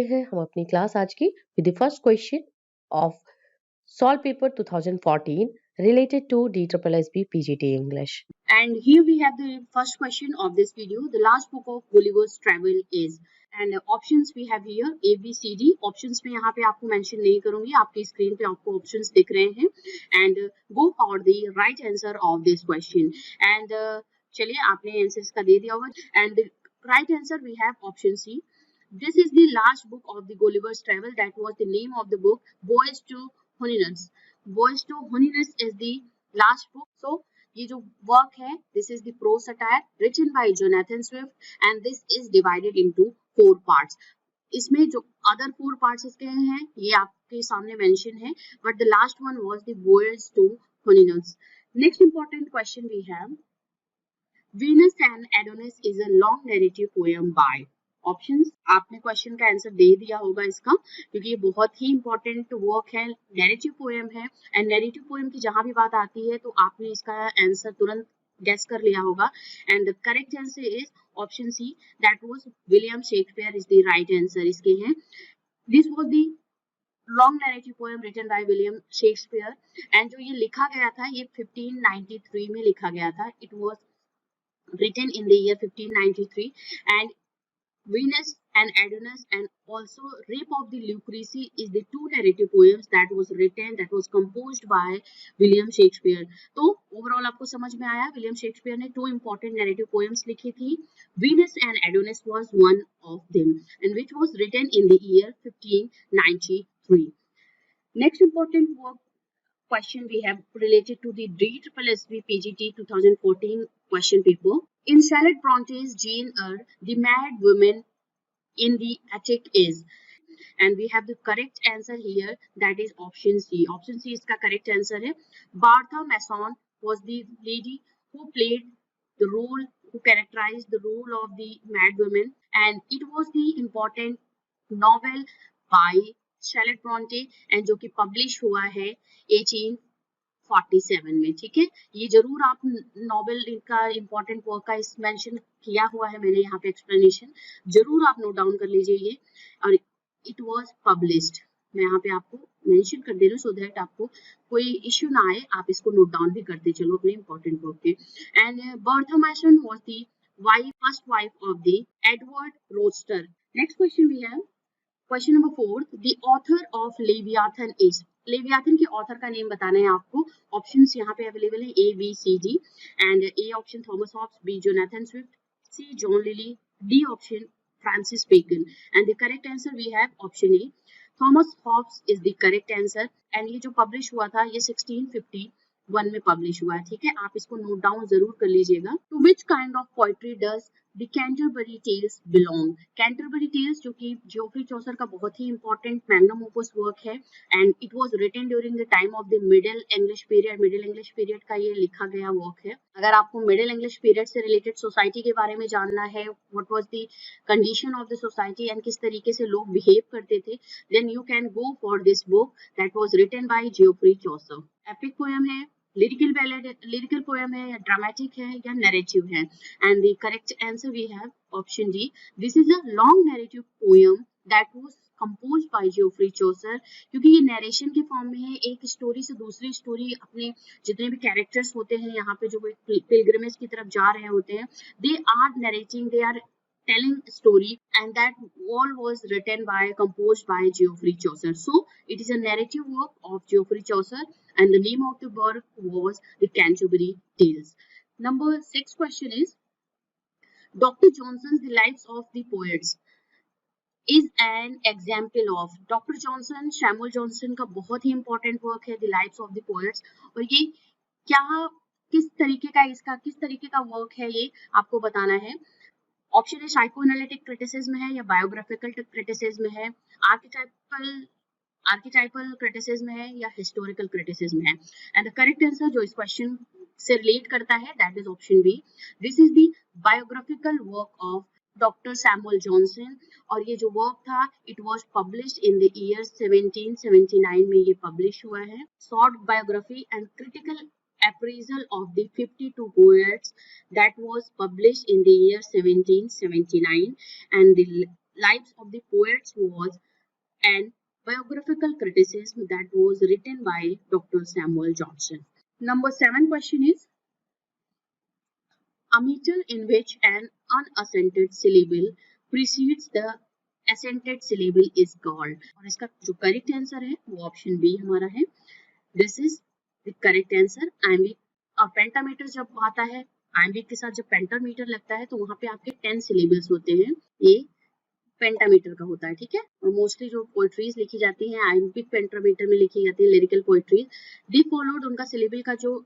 हैं हम अपनी क्लास आज की with the first question of Solve Paper 2014 related to DSSB PGT English. And here we have the first question of this video. The last book of Gulliver's Travel is, and options we have here A, B, C, D. Options में यहाँ पे आपको mention नहीं करूंगी, आपकी screen पे आपको options दिख रहे हैं. And go for the right answer of this question. And चलिए आपने answers का दे दिया होगा. And the right answer we have option C. This is the last book of the Gulliver's Travel. That was the name of the book. Voyage to Houyhnhnms. Voyage to Houyhnhnms is the last book. So ये जो work है, this is the prose satire written by Jonathan Swift and this is divided into 4 parts. इसमें जो other 4 parts इसके हैं ये आपके सामने मेंशन है, but the last one was the voyage to होuyhnhnms. Next important question we have, Venus and Adonis is a long narrative poem by. Options आपने क्वेश्चन का आंसर दे दिया होगा इसका, क्योंकि ये बहुत ही इंपॉर्टेंट वर्क है, नैरेटिव पोएम है. एंड नैरेटिव पोएम की जहां भी बात आती है तो आपने इसका आंसर तुरंत गेस कर लिया होगा. And the correct answer is option C, that was William Shakespeare is the right answer. इसके हैं this was the long narrative poem written by William Shakespeare. And जो ये लिखा गया था ये 1593 में लिखा गया था. It was written in the year 1593. And Venus and Adonis and also Rape of the Lucrece is the 2 narrative poems that was composed by William Shakespeare. तो ओवरऑल आपको समझ में आया, विलियम शेक्सपियर ने 2 important narrative poems लिखी थी. Venus and Adonis was one of them and which was written in the year 1593. Next important work question we have related to the DSSB PGT 2014 question paper. In Charlotte Bronte's Jane Eyre, the mad woman in the attic is, and we have the correct answer here, that is option C. Option C इसका correct answer है. Bertha Mason was the lady who played the role, who characterized the role of the mad woman, and it was the important novel by Charlotte Bronte and जो कि publish हुआ है 1847 में. ठीक है, ये जरूर आप नॉवेल का इंपॉर्टेंट वर्क का इस मेंशन किया हुआ है मैंने यहाँ पे एक्सप्लेनेशन, जरूर आप नोट डाउन कर लीजिए ये. और इट वाज पब्लिश्ड, मैं यहाँ पे आपको मेंशन कर दे रही हूँ सो दैट आपको कोई इश्यू ना आए, आप इसको नोट डाउन भी करते चलो अपने इंपॉर्टेंट वर्क के. And Bertha Mason was the first wife of the Edward Rochester. Next question we have question number 4. The author of Leviathan is. Leviathan के ऑथर का नेम बताना है आपको. ऑप्शंस यहाँ पे अवेलेबल है A, B, C, D. And A option Thomas Hobbes, B Jonathan Swift, C John Lyly, D option Francis Bacon. And the correct answer we have option A, Thomas Hobbes is the correct answer. And ये जो publish हुआ था ये 1651 में publish हुआ है. ठीक है, आप इसको नोट डाउन जरूर कर लीजिएगा. To which kind of poetry does The Canterbury Tales belong. Canterbury Tales जो कि जियोफ्री चौसर का बहुत ही इंपॉर्टेंट मैग्नम ओपस वर्क है and it was written during the time of the middle English period. Middle English period का ये लिखा गया वर्क है. अगर आपको मिडिल इंग्लिश पीरियड से रिलेटेड सोसाइटी के बारे में जानना है, what was the condition of the society and किस तरीके से लोग बिहेव करते थे, then you can go for this book that was written bye Geoffrey Chaucer. Epic poem है, लिरिकल पोएम है, या ड्रामेटिक है, या नैरेटिव है. And the correct answer we have option D, this is a long narrative poem that was composed by Geoffrey Chaucer. क्योंकि ये narration के form में है, एक स्टोरी से दूसरी स्टोरी, अपने जितने भी कैरेक्टर्स होते हैं यहाँ पे जो पिलग्रिमेज की तरफ जा रहे होते हैं, they are narrating, they are telling story, and that all was written by, composed by Geoffrey Chaucer. So it is a narrative work of Geoffrey Chaucer and the name of the work was the Canterbury Tales. Number 6 question is, Dr. Johnson's The Lives of the Poets is an example of. Dr. Johnson, Samuel Johnson का बहुत ही important work है The Lives of the Poets. और ये क्या, किस तरीके का, इसका किस तरीके का वर्क है ये आपको बताना है. ऑप्शन है साइकोएनालिटिक क्रिटिसिज्म है, या बायोग्राफिकल क्रिटिसिज्म है, आर्किटाइपल क्रिटिसिज्म है, या हिस्टोरिकल क्रिटिसिज्म है. एंड द करेक्ट आंसर जो इस क्वेश्चन से रिलेट करता है that is option B, this is the biographical work of doctor Samuel Johnson. और ये जो वर्क था it was published in the year 1779 में ये पब्लिश हुआ है. Short biography and critical appraisal of the 52 poets that was published in the year 1779, and the Lives of the Poets was an biographical criticism that was written by Dr. Samuel Johnson. Number 7 question is a meter in which an unaccented syllable precedes the accented syllable is called. और इसका जो correct answer है वो option B हमारा है. This is the correct answer. Iambic और pentameter जब आता है, आइम्बिक के साथ जब पेंटामीटर लगता है तो वहां पे आपके 10 सिलेबल्स होते हैं. ये पेंटामीटर का होता है, ठीक है. और मोस्टली जो पोएट्रीज लिखी जाती हैं आइम्बिक पेंटामीटर में लिखी जाती है, लिरिकल पोएट्रीज. डी फॉलोड उनका सिलेबल का जो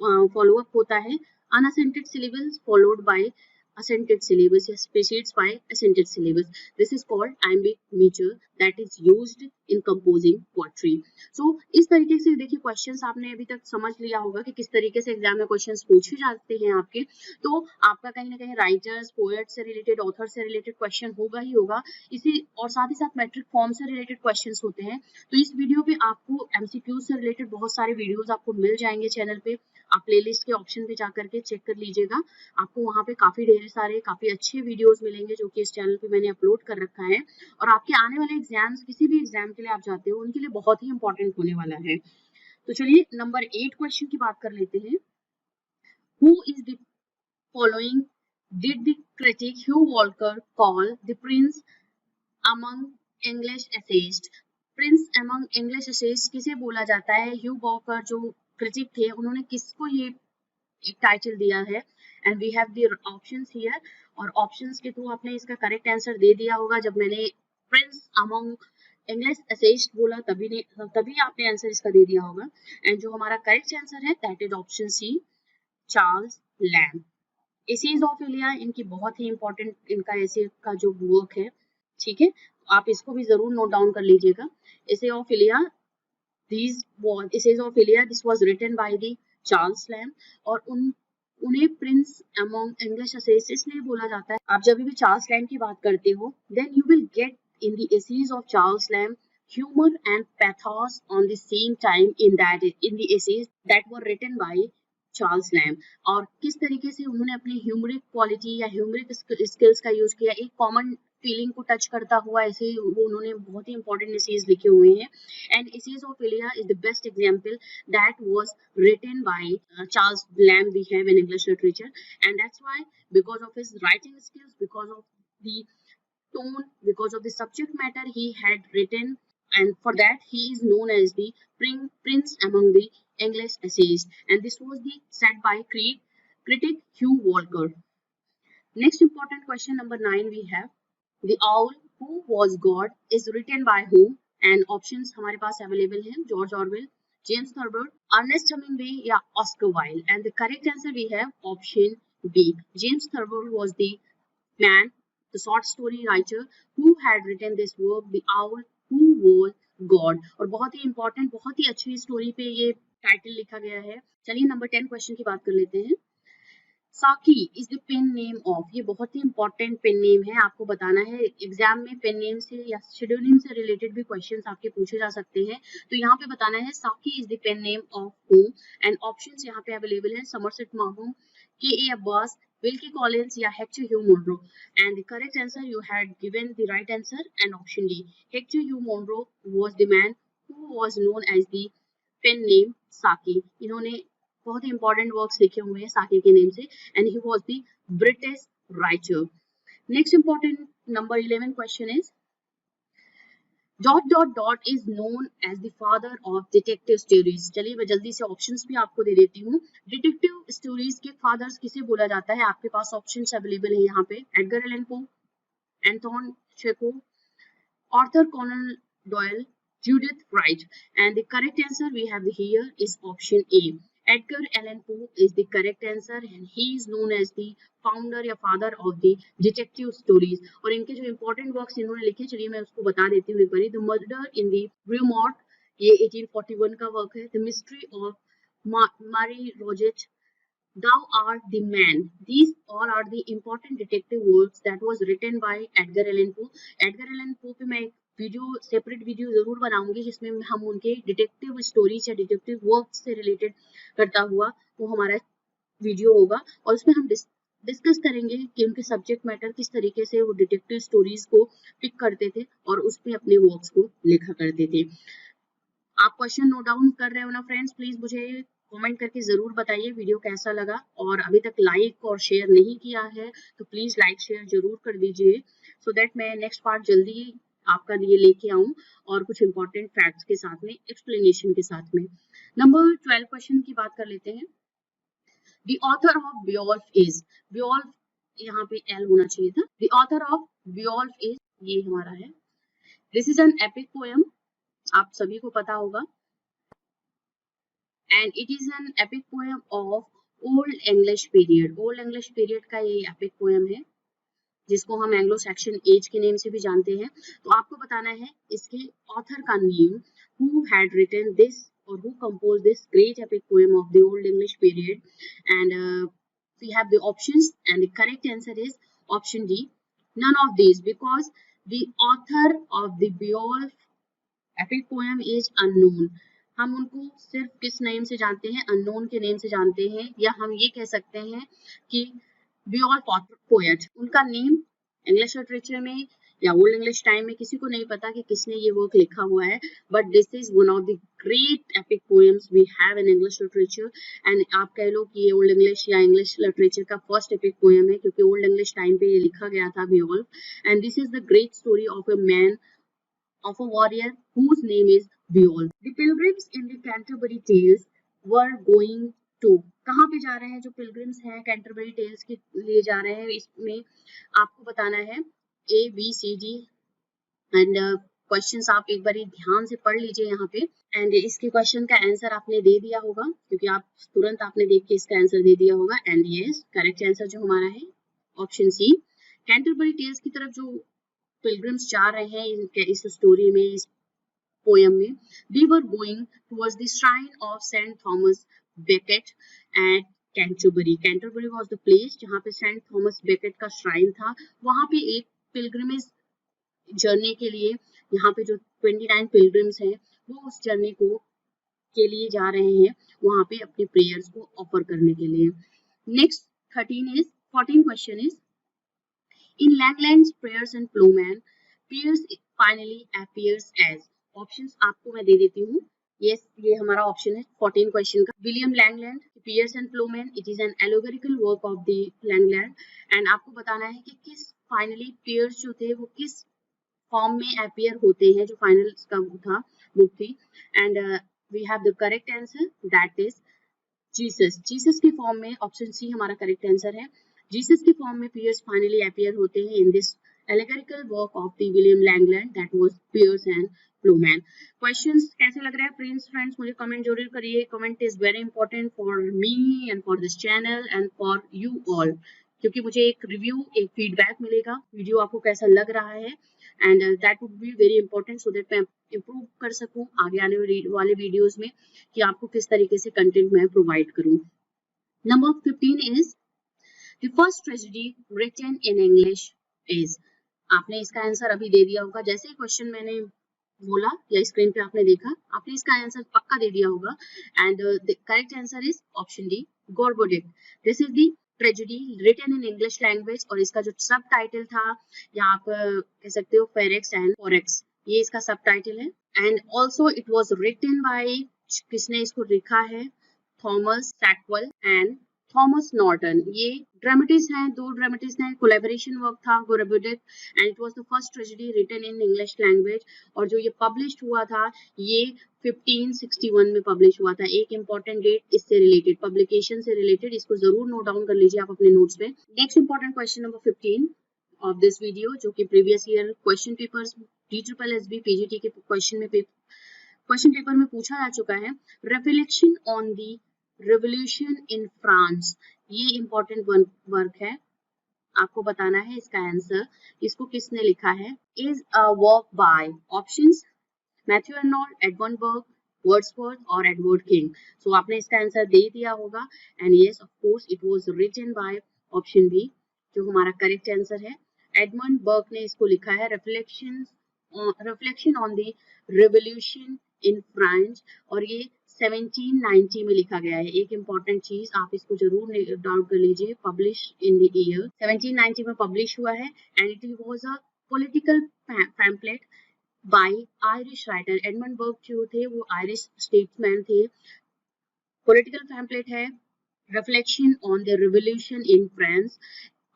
फॉलो अप होता है, unaccented syllables followed by accented syllables या precedes by accented syllables. This is called iambic meter that is used in composing poetry. So इस तरीके से देखिए क्वेश्चंस आपने अभी तक समझ लिया होगा कि किस तरीके से एग्जाम में क्वेश्चंस पूछे जाते हैं आपके. तो आपका कहीं ना कहीं राइटर्स, पोएट से रिलेटेड, ऑथर से रिलेटेड क्वेश्चन होगा ही होगा. इसी और साथ ही साथ मैट्रिक फॉर्म से रिलेटेड क्वेश्चंस होते हैं. तो इस वीडियो पे आपको एमसीक्यू से रिलेटेड बहुत सारे वीडियोस आपको मिल जाएंगे चैनल पे. आप प्लेलिस्ट के ऑप्शन पे जा करके चेक कर लीजिएगा. आपको वहां पे काफी ढेर सारे काफी अच्छे वीडियोस मिलेंगे जो कि इस चैनल पे मैंने अपलोड कर रखा है. और आपके आने वाले एग्जाम्स, किसी भी एग्जाम के लिए आप जाते हो, उनके लिए बहुत ही इंपॉर्टेंट होने वाला है. तो चलिए नंबर 8 क्वेश्चन की बात कर लेते हैं. Who is the following did the critic Hugh Walker call the prince among English essayist? Prince among English essayist किसे बोला जाता है? ह्यू वॉल्कर जो क्रिटिक थे, उन्होंने किसको ये टाइटल दिया है? And we have the options here. और ऑप्शंस के थ्रू आपने इसका करेक्ट आंसर दे दिया होगा. जब मैंने प्रिंस अमंग इंग्लिश एसेइस्ट बोला तभी आपने आंसर इसका दे दिया होगा. एंड जो हमारा करेक्ट आंसर है that is option C, Charles Lamb. Essays of Elia इनकी बहुत ही इंपॉर्टेंट, इनका एसे का जो वर्क है, ठीक है, आप इसको भी जरूर नोट डाउन कर लीजिएगा. Essay of Elia, this was written by the Charles Lamb. और उन्हें प्रिंस अमंग इंग्लिश एसेज इसलिए बोला जाता है. आप जब भी चार्ल्स लैम्ब की बात करते हो then you will get in the essays of Charles Lamb humor and pathos on the same time in the essays that were written by Charles Lamb. और किस तरीके से उन्होंने अपनी ह्यूमरिक क्वालिटी या ह्यूमरिक स्किल्स का यूज किया, एक कॉमन फीलिंग को टच करता हुआ ऐसे वो उन्होंने बहुत ही इंपॉर्टेंट एसेज लिखे हुए हैं. And essays of Elia is the best example that was written by Charles Lamb we have in English literature. And that's why because of his writing skills, because of the tone, because of the subject matter he had written, and for that he is known as the prince among the English essayists. And this was the said by critic Hugh Walker. Next important question number 9 we have the owl who was God is written by whom? And options हमारे पास available हैं. George Orwell, James Thurber, Ernest Hemingway या Oscar Wilde. And the correct answer we have option B. James Thurber was the man, the short story writer who had written this work, The Owl Who Was God. और बहुत ही important, बहुत ही अच्छी story पे ये title लिखा गया है. चलिए नंबर 10 क्वेश्चन की बात कर लेते हैं. Saki is the pen name of, ये बहुत ही इंपॉर्टेंट पेन नेम है. आपको बताना है एग्जाम में पेन नेम से या शेड्यूलिंग से रिलेटेड भी क्वेश्चंस आपके पूछे जा सकते हैं. तो यहाँ पे बताना है Saki is the pen name of whom. And options यहाँ पे अवेलेबल है. Somerset Maugham, K A. Abbas, Wilkie Collins या Hector Hugh Monroe. And the correct answer you had given the right answer and option D. Hector Hugh Monroe was the man who was known as the pen name Saki. इन्होंने बहुत ही important works लिखे हुए हैं साकी के name से. And he was the British writer. Next important number 11 question is dot is known as the father of detective stories. चलिए मैं जल्दी से ऑप्शंस भी आपको दे देती हूँ. डिटेक्टिव स्टोरीज के फादर्स किसे बोला जाता है? आपके पास ऑप्शंस अवेलेबल है यहाँ पे. Edgar Allan Poe, Anton Chekhov, Arthur Conan Doyle, Judith Wright. And the correct answer we have here is option A. Edgar Allan Poe is the correct answer and he is known as the founder या father of the detective stories. और इनके जो important works इन्होंने लिखे, चलिए मैं उसको बता देती हूँ एक बारी. The Murder in the Rue Morgue, ये 1841 का वर्क है. The Mystery of Marie Roget, Thou Art the Man. These all are the important detective works that was written by Edgar Allan Poe. Edgar Allan Poe पे मैं separate video जरूर बनाऊंगी जिसमें हम उनके डिटेक्टिव स्टोरीज या detective work से related करता हुआ वो हमारा वीडियो होगा. और उसमें हम डिस्कस करेंगे कि उनके सब्जेक्ट मैटर किस तरीके से वो डिटेक्टिव स्टोरीज को पिक करते थे और उस पे अपने वर्क्स को लिखा करते थे। आप क्वेश्चन नोट डाउन कर रहे हो ना फ्रेंड्स? प्लीज मुझे कमेंट करके जरूर बताइए वीडियो कैसा लगा, और अभी तक लाइक और शेयर नहीं किया है तो प्लीज लाइक शेयर जरूर कर दीजिए, सो दैट मैं नेक्स्ट पार्ट जल्दी आपका लिए लेके आऊं और कुछ इंपॉर्टेंट फैक्ट्स के साथ में, एक्सप्लेनेशन के साथ में। नंबर 12 क्वेश्चन की बात कर लेते हैं। The author of Beowulf is, Beowulf यहाँ पे एल होना चाहिए था, the author of Beowulf is, ये हमारा है। This is an epic poem, आप सभी को पता होगा, and it is an epic poem of old English period. Old English period का ये एपिक पोएम है, जिसको हम एंग्लो सैक्सन एज के नेम से भी जानते हैं। तो आपको बताना है इसके ऑथर का name, who had written this और who compose this great epic poem of the old English period. And we have the options, and the correct answer is option D, none of these, because the author of the Beowulf epic poem is unknown. हम उनको सिर्फ किस name से जानते हैं? Unknown के name से जानते हैं, या हम ये कह सकते हैं कि बियोल्फ पोएट, उनका नेम इंग्लिश लिटरेचर में या ओल्ड इंग्लिश टाइम में किसी को नहीं पता कि किसने ये वर्क लिखा हुआ है, but this is one of the great epic poems we have in English literature. And आप कह लो कि ये ओल्ड इंग्लिश या इंग्लिश लिटरेचर का फर्स्ट एपिक पोएम है, क्योंकि ओल्ड इंग्लिश टाइम पे ये लिखा गया था, Beowulf. And this is the great story of a man, of a warrior whose name is Beowulf. The pilgrims in the Canterbury Tales were going to, कहाँ पे जा रहे हैं? जो पिलग्रिम्स हैं कैंटरबरी टेल्स के लिए जा रहे हैं, इसमें आपको बताना है A, B, C, D and questions आप एक बार ध्यान से पढ़ लीजिए यहाँ पे। एंड इसके क्वेश्चन का आंसर आपने दे दिया होगा, क्योंकि आप तुरंत आपने देख के इसका आंसर दे दिया होगा। एंड यस, करेक्ट आंसर जो हमारा है ऑप्शन सी, कैंटरबरी टेल्स की तरफ जो पिलग्रिम्स जा रहे हैं इस स्टोरी में, इस पोएम में, they were going towards the shrine of Saint Thomas Becket at Canterbury. Canterbury was the place जहाँ पे सेंट थॉमस बेकेट का श्राइन था। वहाँ पे एक पिलग्रिमेज जर्नी के लिए, यहाँ पे जो 29 पिलग्रिम्स हैं वो उस जर्नी को के लिए जा रहे हैं, वहाँ पे अपने प्रेयर्स को ऑफर करने के लिए। Next 14 question is, in Langland's Prayers and Ploughman, Pierce finally appears as, options आपको मैं दे देती हूँ। यस, ये हमारा ऑप्शन है 14 क्वेश्चन का, William Langland, Piers and Plowman, it is an allegorical work of the Langland. And आपको बताना है कि किस फाइनली पियर्स जो थे वो किस फॉर्म में अपियर होते हैं, जो फाइनल का था बुक थी। And we have the correct answer, that is Jesus. Jesus की फॉर्म में ऑप्शन सी हमारा करेक्ट आंसर है। जीसस की फॉर्म में पियर्स फाइनली अपियर होते हैं in this allegorical work of the William Langland, that was Piers and Plowman. Questions कैसे लग रहा है फ्रेंड्स? मुझे कमेंट जरूर करिए। Comment is very important for me and for this channel and for you all, क्योंकि मुझे एक रिव्यू, एक फीडबैक मिलेगा वीडियो आपको कैसा लग रहा है, and that would be very important, so that मैं इम्प्रूव कर सकूं आगे आने वाले वीडियोस में कि आपको किस तरीके से कंटेंट मैं प्रोवाइड करूं। Number 15 is, the first tragedy written in English is. आपने इसका आंसर अभी दे दिया होगा, जैसे ही क्वेश्चन मैंने बोला या स्क्रीन पे आपने देखा, आपने इसका आंसर पक्का दे दिया होगा। And the correct answer is option D, Gorboduc. This is the tragedy written in English language, और इसका जो सब टाइटल था, या आप कह सकते हो फेरेक्स एंड फोरेक्स, ये इसका सब टाइटल है। And also it was written by, किसने इसको लिखा है? Thomas Sackville and Thomas Norton. ये ड्रामेटिस्ट हैं, दो ड्रामेटिस्ट हैं, कोलैबोरेशन वर्क था Gorboduc, and it was the first tragedy written in English language. और जो ये पब्लिश्ड हुआ था, ये 1561 में पब्लिश हुआ था। एक इंपॉर्टेंट डेट इससे रिलेटेड, पब्लिकेशन से रिलेटेड, इसको जरूर नोट डाउन कर लीजिए आप अपने नोट्स में। Next important question number 15 of this video, जो कि previous year question papers DSSB PGT के क्वेश्चन पेपर में पूछा जा चुका है। Reflection on the revolution in France, ये इंपॉर्टेंट वर्क है, आपको बताना है इसका आंसर। इसको किसने लिखा है? Is a work by, options Matthew Arnold, Edward Burke, Wordsworth और एडवर्ड किंग। सो आपने इसका आंसर दे दिया होगा, and yes of course it was written by option B, जो हमारा करेक्ट आंसर है। एडवर्ड बर्ग ने इसको लिखा है, reflection on the revolution in France, और ये 1790 में लिखा गया है। एक इंपॉर्टेंट चीज आप इसको जरूर डाउट कर लीजिए, पब्लिश इन द ईयर 1790 में पब्लिश हुआ है and it was a political pamphlet by Irish writer. Edmund Burke जो थे वो आयरिश स्टेट्समैन थे। पॉलिटिकल पैम्पलेट है, reflection on the revolution in France,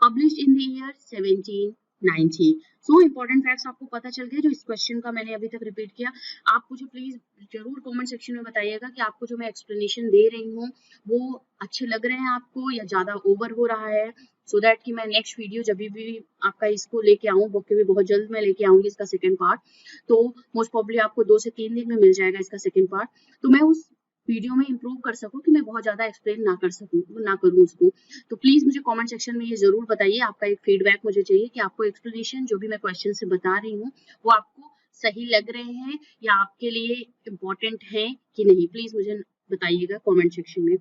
published in the year 1790। So important facts आपको पता चल गए जो इस क्वेश्चन का मैंने अभी तक रिपीट किया। आप मुझे प्लीज जरूर कमेंट सेक्शन में बताइएगा कि आपको जो मैं एक्सप्लेनेशन दे रही हूँ वो अच्छे लग रहे हैं आपको या ज्यादा ओवर हो रहा है, सो दैट कि मैं नेक्स्ट वीडियो जब भी आपका इसको लेके आऊँ, बुक भी बहुत जल्द मैं लेके आऊंगी इसका सेकंड पार्ट, तो मोस्ट प्रॉब्ली आपको 2 से 3 दिन में मिल जाएगा इसका सेकंड पार्ट, तो मैं उस वीडियो में इंप्रूव कर सकूं कि मैं बहुत ज्यादा एक्सप्लेन ना करूं उसको। तो प्लीज मुझे कमेंट सेक्शन में ये जरूर बताइए, आपका एक फीडबैक मुझे चाहिए कि आपको एक्सप्लेनेशन जो भी मैं क्वेश्चन से बता रही हूँ वो आपको सही लग रहे हैं या आपके लिए इम्पोर्टेंट है कि नहीं, प्लीज मुझे बताइएगा कमेंट सेक्शन में।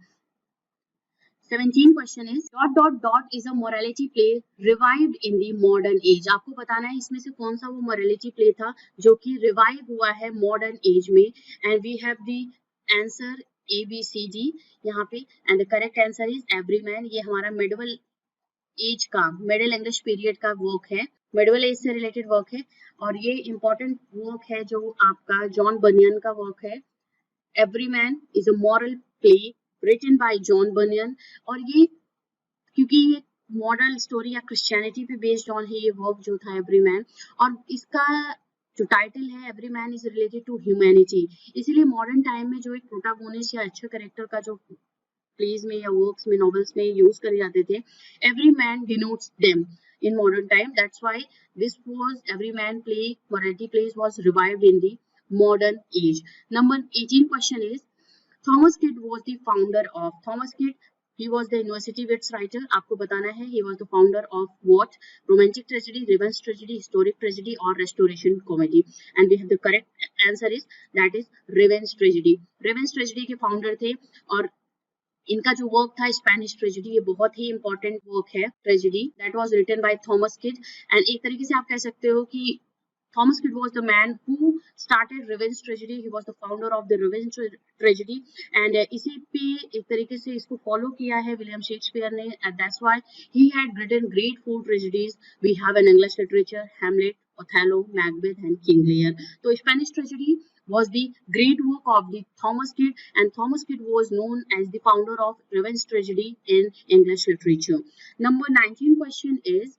17 question is dot dot dot is a morality play revived in the modern as. आपको बताना है इसमें से कौन सा वो मोरालिटी प्ले था जो कि रिवाइव हुआ है मॉडर्न एज में, and we have the answer A B C D यहाँ पे, and the correct answer is Everyman. ये हमारा मिडिवल एज का, मिडिल इंग्लिश पीरियड का वर्क है, मिडिवल एज से रिलेटेड वर्क है, और ये इंपॉर्टेंट वर्क है जो आपका जॉन बनियन का वर्क है। Everyman is a moral play written by John Bunyan, और ये क्योंकि ये मॉडल स्टोरी या क्रिश्चियनिटी पे बेस्ड ऑन है ये वर्क जो था एवरीमैन, और इसका जो टाइटल है Everyman is related to humanity, इसीलिए मॉडर्न टाइम में जो एक प्रोटागोनिस्ट या अच्छे कैरेक्टर का जो प्लेज में या वर्क्स में, नॉवेल्स में यूज करे जाते थे, Everyman denotes them in modern time, that's why this was Everyman play morality plays was revived in the modern age. Number 18 question is Thomas Kyd was the founder of, Thomas Kyd he was the university wits writer। आपको बताना है he was the founder of what, romantic tragedy, revenge tragedy, historic tragedy और restoration comedy, and we have the correct answer is that is revenge tragedy। revenge tragedy के founder थे, और इनका जो work था स्पेनिश ट्रेजेडी, ये बहुत ही इंपॉर्टेंट वर्क है tragedy, that was written by Thomas Kyd, and एक तरीके से आप कह सकते हो कि Thomas Kidd was the man who started revenge tragedy, he was the founder of the revenge tragedy, and इसी पे एक तरीके से इसको फॉलो किया है विलियम शेक्सपियर ने, and that's why he had written great 4 tragedies we have in English literature, Hamlet, Othello, Macbeth and King Lear। तो Spanish tragedy was the great work of the Thomas Kidd, and Thomas Kidd was known as the founder of revenge tragedy in English literature। Number 19 question is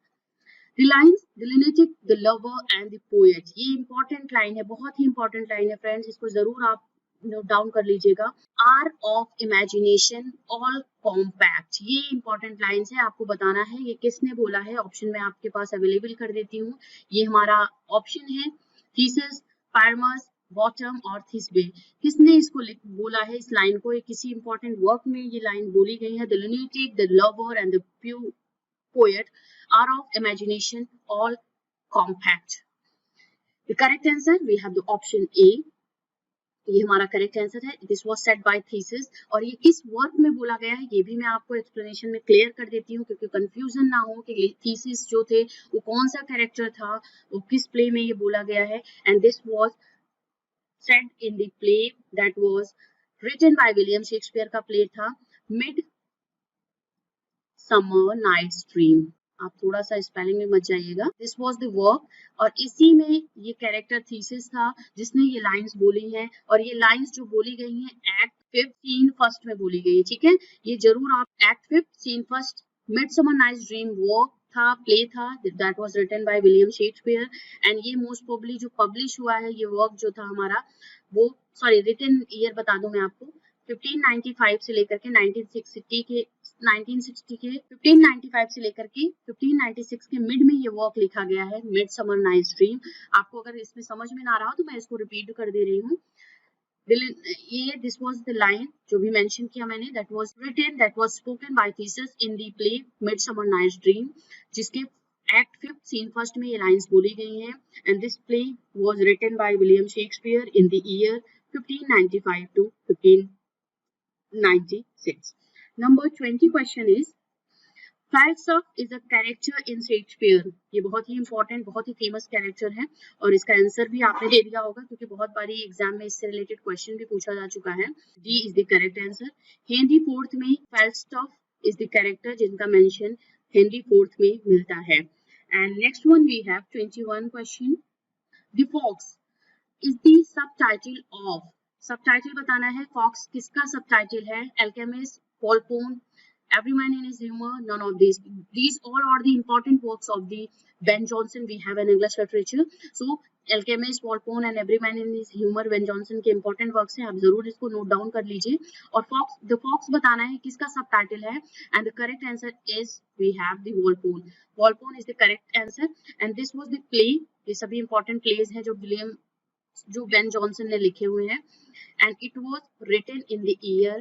The lines delineated the lover and the poet। ये important line है, बहुत ही important line है friends, इसको जरूर आप note down कर लीजिएगा। Are of imagination all compact, ये इंपॉर्टेंट लाइन्स है, आपको बताना है ये किसने बोला है। ऑप्शन में आपके पास अवेलेबल कर देती हूँ, ये हमारा ऑप्शन है थीसिस, पायरमस, बॉटम और थिस्बे। किसने इसको बोला है, इस लाइन को, किसी इंपॉर्टेंट वर्क में ये लाइन बोली गई है, delineated the lover and the poet are of imagination all compact। The correct answer we have the option A, ये हमारा करेक्ट आंसर है। This was said bye thesis, और ये किस वर्क में बोला गया है ये भी मैं आपको एक्सप्लेनेशन में क्लियर कर देती हूँ, क्योंकि कंफ्यूजन ना हो कि थीसिस जो थे वो कौन सा कैरेक्टर था, वो किस प्ले में ये बोला गया है, and this was said in the play that was written by William Shakespeare का प्ले था मिड समर नाइट्स ड्रीम। आप थोड़ा सा स्पेलिंग में मत जाइएगा, दिस वाज द वर्क, और इसी में ये कैरेक्टर थीसिस था जिसने ये लाइंस बोली हैं, और ये लाइंस जो बोली गई हैं एक्ट 5 सीन फर्स्ट में बोली गई है, ठीक है, ये जरूर आप act 5 scene first midsummer night's dream work था, प्ले था, that was written by William Shakespeare, and ये मोस्ट प्रोबेबली जो पब्लिश हुआ है ये वर्क जो था हमारा वो, सॉरी रिटन ईयर बता दूं मैं आपको, 1595 से लेकर के 1960 के 1595 से लेकर के 1596 के मिड में ये वर्क लिखा गया है मिड समर नाइट्स ड्रीम। आपको अगर इसमें समझ में ना रहा हो तो मैं इसको रिपीट कर दे रही हूँ। ये दिस वाज द लाइन जो भी मेंशन किया मैंने, that was written, that was spoken by Theseus in the play midsummer night's dream, जिसके एक्ट 5 सीन फर्स्ट में ये लाइंस बोली गई हैं, and this play was written by William Shakespeare in the year 1595 to 1596। Number 20 question is Falstaff is a character in Shakespeare. ये बहुत ही important, बहुत ही फेमस कैरेक्टर है और इसका आंसर भी आपने दे दिया होगा क्योंकि बहुत बारी एग्जाम में इससे रिलेटेड क्वेश्चन भी पूछा जा चुका है. D is the correct answer. Henry Fourth में Falstaff इज द कैरेक्टर जिनका मेंशन हेनरी फोर्थ में मिलता है. And next one we have 21 question. The fox is the subtitle of. Subtitle बताना है. फॉक्स किसका सबटाइटल है? Alchemist, Volpone, Everyman in His Humor, none of these. These all are the important works of the Ben Jonson we have in English literature. So, Alchemist, Walpole and Everyman in His Humor Ben Jonson के important works हैं. आप जरूर इसको note down कर लीजिए. और The Fox बताना है किसका subtitle है. And the correct answer is we have the Walpole. Walpole is the correct answer. And this was the play. ये सभी important plays हैं जो Ben Jonson ने लिखे हुए हैं. And it was written in the year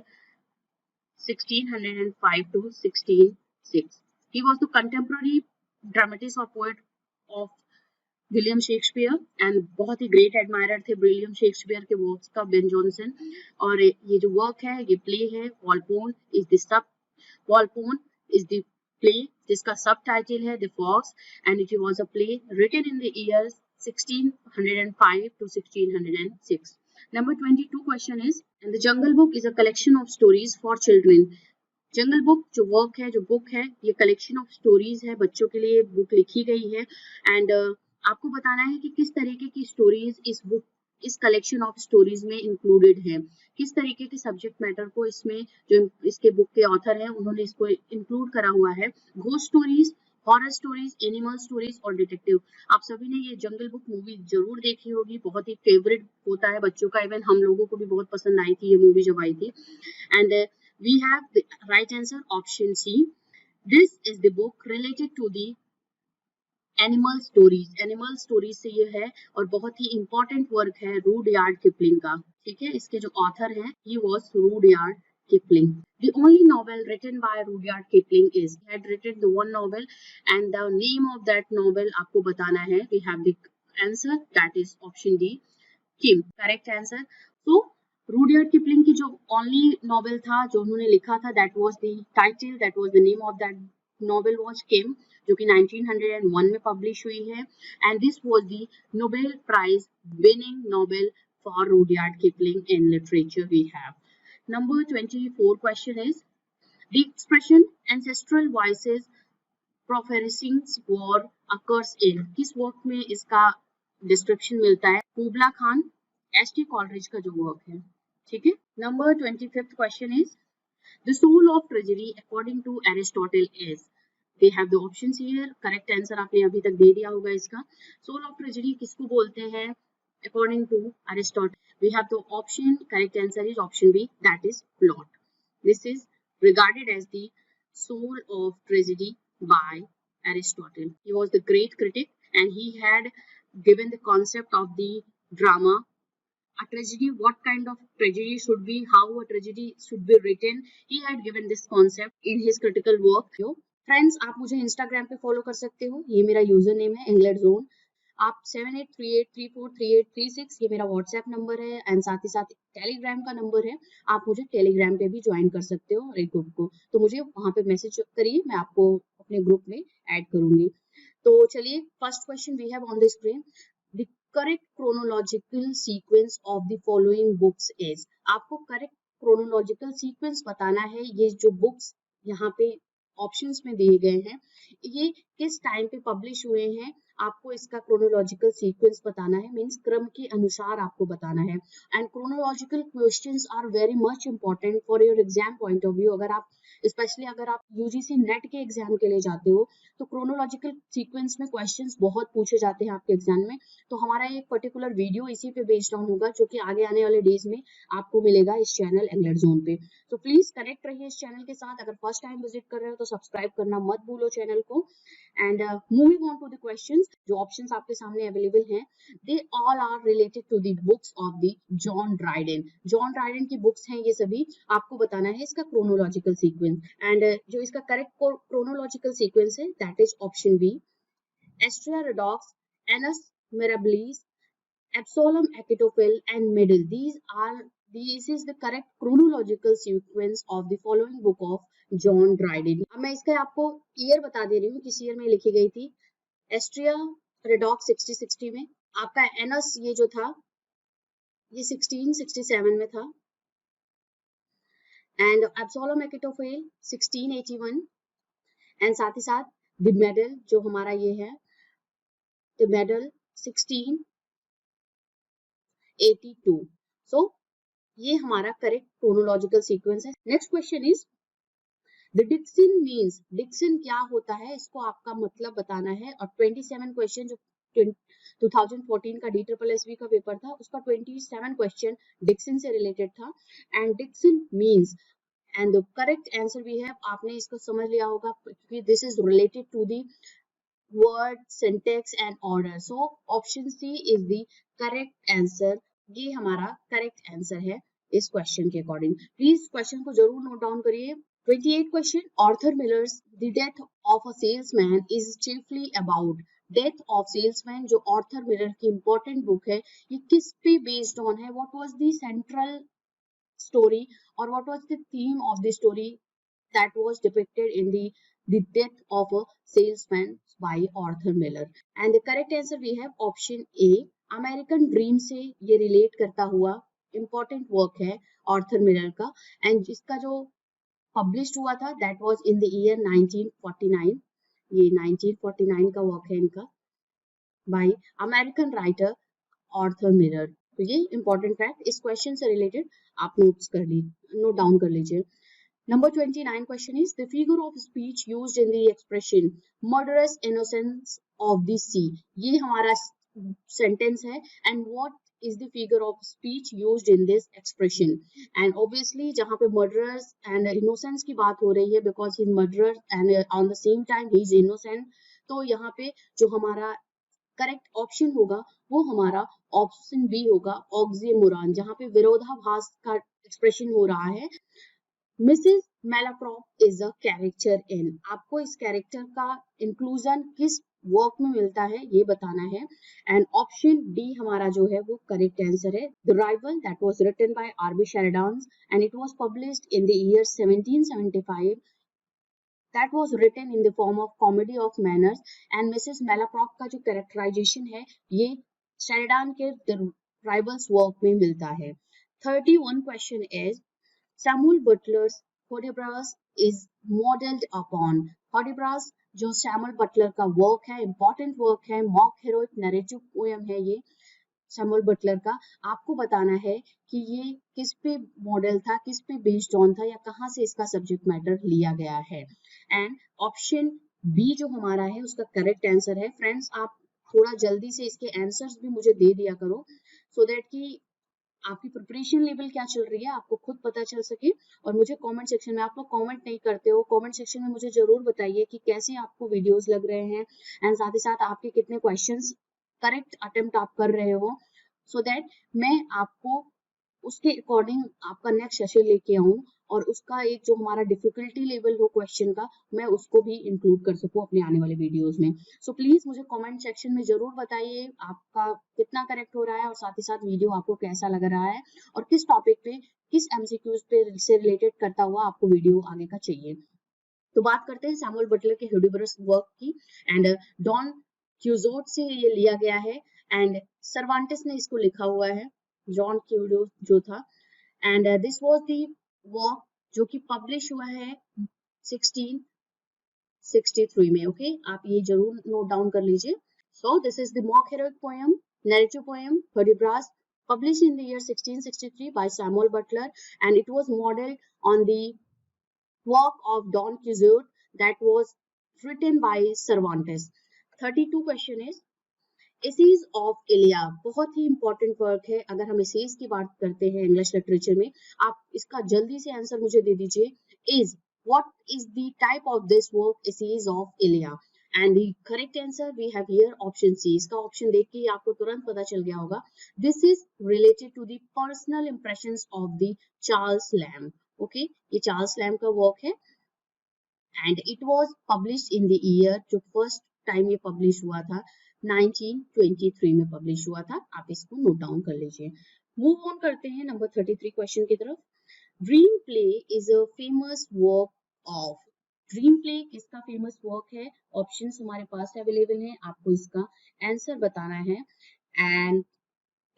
1605 to 1606. He was the contemporary dramatist or poet of William Shakespeare and बहुत ही great admirer थे विलियम शेक्सपियर के वर्क्स का बेन जॉनसन. और ये जो वर्क है ये प्ले है. वॉल्पोन इज द प्ले जिसका सब टाइटल है the Fox and it was a play written in the year 1605 to 1606. Number 22 question is, and the Jungle Book is a collection of stories for children. Jungle book जो work है, जो book है, ये collection of stories है, बच्चों के लिए book लिखी गई है. एंड आपको बताना है कि किस तरीके की स्टोरीज इस कलेक्शन ऑफ स्टोरीज में इंक्लूडेड है. किस तरीके के सब्जेक्ट मैटर को इसमें जो इसके बुक के ऑथर हैं उन्होंने इसको इंक्लूड करा हुआ है. Ghost stories, horror stories, animal stories और डिटेक्टिव. आप सभी ने ये जंगल बुक मूवी जरूर देखी होगी. बहुत ही फेवरेट होता है बच्चों का. इवन हम लोगों को भी बहुत पसंद आई थी ये मूवी जब आई थी. And we have the right answer option C. This is the book related to the animal stories से ये है और बहुत ही इंपॉर्टेंट वर्क है रूडयार्ड किपलिंग का. ठीक है, इसके जो ऑथर हैं he was Rudyard Kipling. The only novel written by Rudyard Kipling is, he had written the one novel and the name of that novel आपको बताना है. We have the answer that is option D, Kim. Correct answer. So Rudyard Kipling की जो only novel था जो उन्होंने लिखा था that was the title, that was the name of that novel was Kim, जो कि 1901 में पब्लिश हुई है. And this was the Nobel prize winning novel for Rudyard Kipling in literature. We have number 24 question is, the expression ancestral voices prophesying war occurs in. किस वर्क में इसका description मिलता है? कुबला खान, एस.टी. कॉलरिज का जो वर्क है. ठीक है. Number 25th question is, the soul of tragedy according to Aristotle is. They have the options here. Correct answer आपने अभी तक दे दिया होगा इसका. सोल ऑफ ट्रेजेडी किसको बोलते हैं according to Aristotle? We have the option. Correct answer is option B, that is plot. This is regarded as the soul of tragedy by Aristotle. He was the great critic and he had given the concept of the drama. A tragedy, what kind of tragedy should be, how a tragedy should be written. He had given this concept in his critical work. Friends, आप मुझे Instagram पे follow कर सकते हो. ये मेरा user name है England zone. आप 7838343836 ये मेरा व्हाट्सएप नंबर है एंड साथ ही साथ टेलीग्राम का नंबर है. आप मुझे टेलीग्राम पे भी ज्वाइन कर सकते हो एक ग्रुप को. तो मुझे वहां पे मैसेज करिए, मैं आपको अपने ग्रुप में ऐड करूंगी. तो चलिए, first question we have on the screen. The correct chronological sequence of the following books is. आपको करेक्ट क्रोनोलॉजिकल सीक्वेंस बताना है. ये जो बुक्स यहाँ पे ऑप्शंस में दिए गए हैं ये किस टाइम पे पब्लिश हुए हैं, आपको इसका क्रोनोलॉजिकल सीक्वेंस बताना है. मींस क्रम के अनुसार आपको बताना है. And chronological questions are very much important for your exam point of view. अगर आप स्पेशली अगर आप यूजीसी नेट के एग्जाम के लिए जाते हो तो क्रोनोलॉजिकल सीक्वेंस में क्वेश्चंस बहुत पूछे जाते हैं आपके एग्जाम में. तो हमारा एक पर्टिकुलर वीडियो इसी पे बेस्ड ऑन होगा जो कि आगे आने वाले डेज में आपको मिलेगा इस चैनल इंग्लैंड जोन पे. तो प्लीज कनेक्ट रहिए इस चैनल के साथ. अगर फर्स्ट टाइम विजिट कर रहे हो तो सब्सक्राइब करना मत भूलो चैनल को. And moving on to the questions, जो ऑप्शंस आपके सामने अवेलेबल हैं they all are related to the books of the John Dryden. John Dryden की बुक्स हैं ये सभी. आपको बताना है इसका क्रोनोलॉजिकल सीक्वेंस. एंड जो इसका करेक्ट क्रोनोलॉजिकल सीक्वेंस है that is option B, Astraea Redux, Annus Mirabilis, Absalom, Achitophel and Middle. This is the correct chronological sequence of the following book of John Dryden. अब मैं इसका आपको ईयर बता दे रही हूँ किस ईयर में लिखी गई थी। एस्ट्रिया रेडॉक्स 1660 में, आपका एनस ये जो था ये 1667 में था, एंड एब्सोलम एकिटोफेल 1681, एंड साथ ही साथ द मेडल जो हमारा ये है द मेडल 1682। सो ये हमारा करेक्ट क्रोनोलॉजिकल सीक्वेंस है। Next question is the diction means, diction क्या होता है इसको आपका मतलब बताना है। और 27 क्वेश्चन जो 2014 का DSSB का पेपर था उसका 27 क्वेश्चन डिक्सन से रिलेटेड था। And diction means and the correct answer भी है, आपने इसको समझ लिया होगा क्योंकि this is related to the word syntax and order. So option C is the correct answer, ये हमारा करेक्ट आंसर है इस क्वेश्चन के अकॉर्डिंग। प्लीज क्वेश्चन को जरूर नोट डाउन करिए। 28 question, Arthur Miller's the death of a salesman is chiefly about. Death of salesman जो Arthur Miller की इंपॉर्टेंट बुक है, ये किस पे बेस्ड ऑन है? What was the central story or what was the theme of the story that was depicted in the death of a salesman by Arthur Miller? And the correct answer we have option A, American Dream से ये relate करता हुआ important work है Arthur Miller का, and जिसका जो published हुआ था that was in the year 1949। ये 1949 का वर्क है इनका by American writer Arthur Miller। तो ये इंपॉर्टेंट फैक्ट इस क्वेश्चन से रिलेटेड आप नोट डाउन कर लीजिए। Number 29 question is the figure of speech used in the expression murderous innocence of the sea. ये हमारा सेंटेंस है and what is the figure of speech used in this expression? And obviously जहाँ पे murderers and innocence की बात हो रही है because he is murderer and on the same time he is innocent, तो यहाँ पे जो हमारा करेक्ट ऑप्शन होगा वो हमारा ऑप्शन बी होगा, ऑक्सीमोरॉन, जहां पे विरोधाभास का एक्सप्रेशन हो रहा है। Mrs Malaprop is a character in, आपको इस कैरेक्टर का इंक्लूजन किस वर्क में मिलता है ये बताना है। एंड ऑप्शन डी हमारा जो है वो करेक्ट आंसर है। The Rival that was written by RB Sheridan and it was published in the year 1775, that was written in the form of comedy of manners। and Mrs. Malaprop का जो characterisation है ये शेरिडान के the rivals work में मिलता है। 31 question is Samuel Butler's Hudibras is modelled upon. Hudibras जो Samuel Butler का वर्क है, इंपॉर्टेंट वर्क है, मॉक हेरोइक नैरेटिव पोएम है ये सैमुअल बटलर का। आपको बताना है कि ये किस पे मॉडल था, किस पे बेस्ड ऑन था, या कहाँ से इसका सब्जेक्ट मैटर लिया गया है। एंड ऑप्शन बी जो हमारा है उसका करेक्ट आंसर है। फ्रेंड्स आप थोड़ा जल्दी से इसके आंसर्स भी मुझे दे दिया करो सो दैट कि आपकी प्रिपरेशन लेवल क्या चल रही है आपको खुद पता चल सके। और मुझे कमेंट सेक्शन में, आप लोग कमेंट नहीं करते हो, कमेंट सेक्शन में मुझे जरूर बताइए कि कैसे आपको वीडियोस लग रहे हैं एंड साथ ही साथ आपके कितने क्वेश्चंस करेक्ट अटेम्प्ट आप कर रहे हो, सो दैट मैं आपको उसके अकॉर्डिंग आपका नेक्स्ट सेशन लेके आऊं और उसका एक जो हमारा डिफिकल्टी लेवल हो क्वेश्चन का मैं उसको भी इंक्लूड कर सकूं अपने आने वाले वीडियोस में। सो प्लीज मुझे कमेंट सेक्शन में जरूर बताइए आपका कितना करेक्ट हो रहा है और साथ ही साथ वीडियो आपको कैसा लग रहा है और किस टॉपिक पे, किस एमसीक्यूज पे से रिलेटेड करता हुआ आपको वीडियो आगे का चाहिए। तो बात करते हैं सैमुअल बटलर के ह्यूडिब्रस वर्क की। एंड डॉन क्यूजोट से ये लिया गया है एंड सर्वांटिस ने इसको लिखा हुआ है, जॉन क्यूजोट जो था। And this was the work जो कि पब्लिश हुआ है 1663 में। ओके आप ये जरूर नोट डाउन कर लीजिए। So this is the mock heroic poem, narrative poem Hudibras, published in the year 1663 by Samuel Butler, and it was modeled on the work of Don Quixote that was written by Cervantes। 32 question is Essays of Elia, बहुत ही important work है। अगर हम essays की बात करते हैं English literature में, आप इसका जल्दी से आंसर मुझे दे दीजिए। Is what is the type of this work Essays of Elia? And the correct answer we have here option C. इसका ऑप्शन देख के आपको तुरंत पता चल गया होगा। This is related to the personal impressions of the Charles Lamb. Okay ये चार्ल्स लैम्ब का वर्क है and it was published in the year, जो फर्स्ट टाइम ये पब्लिश हुआ था 1923 में पब्लिश हुआ था। आप इसको नोट डाउन कर लीजिए। मूव ऑन करते हैं नंबर 33 क्वेश्चन की तरफ। Dream play is a famous work of dream play किसका फेमस वर्क है? ऑप्शंस हमारे पास अवेलेबल हैं, आपको इसका आंसर बताना है। And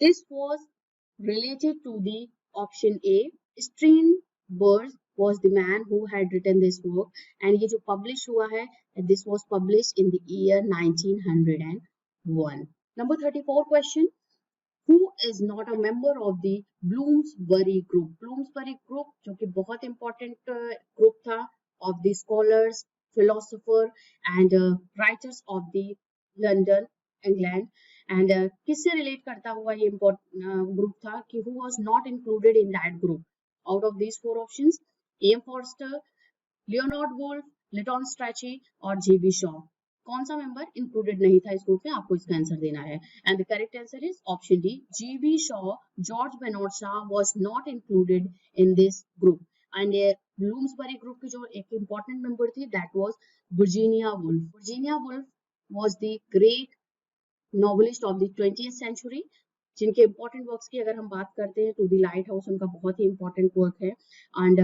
this was related to the option A. Strindberg was the man who had written this work and ये जो publish हुआ है, this was published in the year 1901. Number 34 question. Who is not a member of the Bloomsbury Group? Bloomsbury Group जो कि बहुत important group था of the scholars, philosopher and writers of the London, England. And किससे relate करता हुआ ये group था कि who was not included in that group out of these four options? M Forster, Leonard Woolf, Lytton Strachey और GB Shaw. कौन सा member included नहीं था इस ग्रुप में? आपको इसका आंसर देना है। And the correct answer is option D, GB Shaw, George Bernard Shaw was not included in this group. And Bloomsbury group की जो एक इंपॉर्टेंट मेंबर थी that was Virginia Woolf. Virginia Woolf was the great novelist of the 20th century, जिनके important works की अगर हम बात करते हैं तो द लाइट हाउस उनका बहुत ही इंपॉर्टेंट वर्क है। And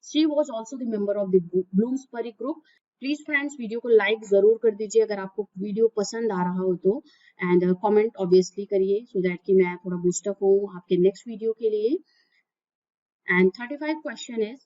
she was also the member of the Bloomsbury group. Please friends video को लाइक जरूर कर दीजिए अगर आपको वीडियो पसंद आ रहा हो तो, एंड कमेंट ऑब्वियसली करिए सो दैट कि मैं थोड़ा बूस्टअप हूँ आपके नेक्स्ट वीडियो के लिए। And 35 question is,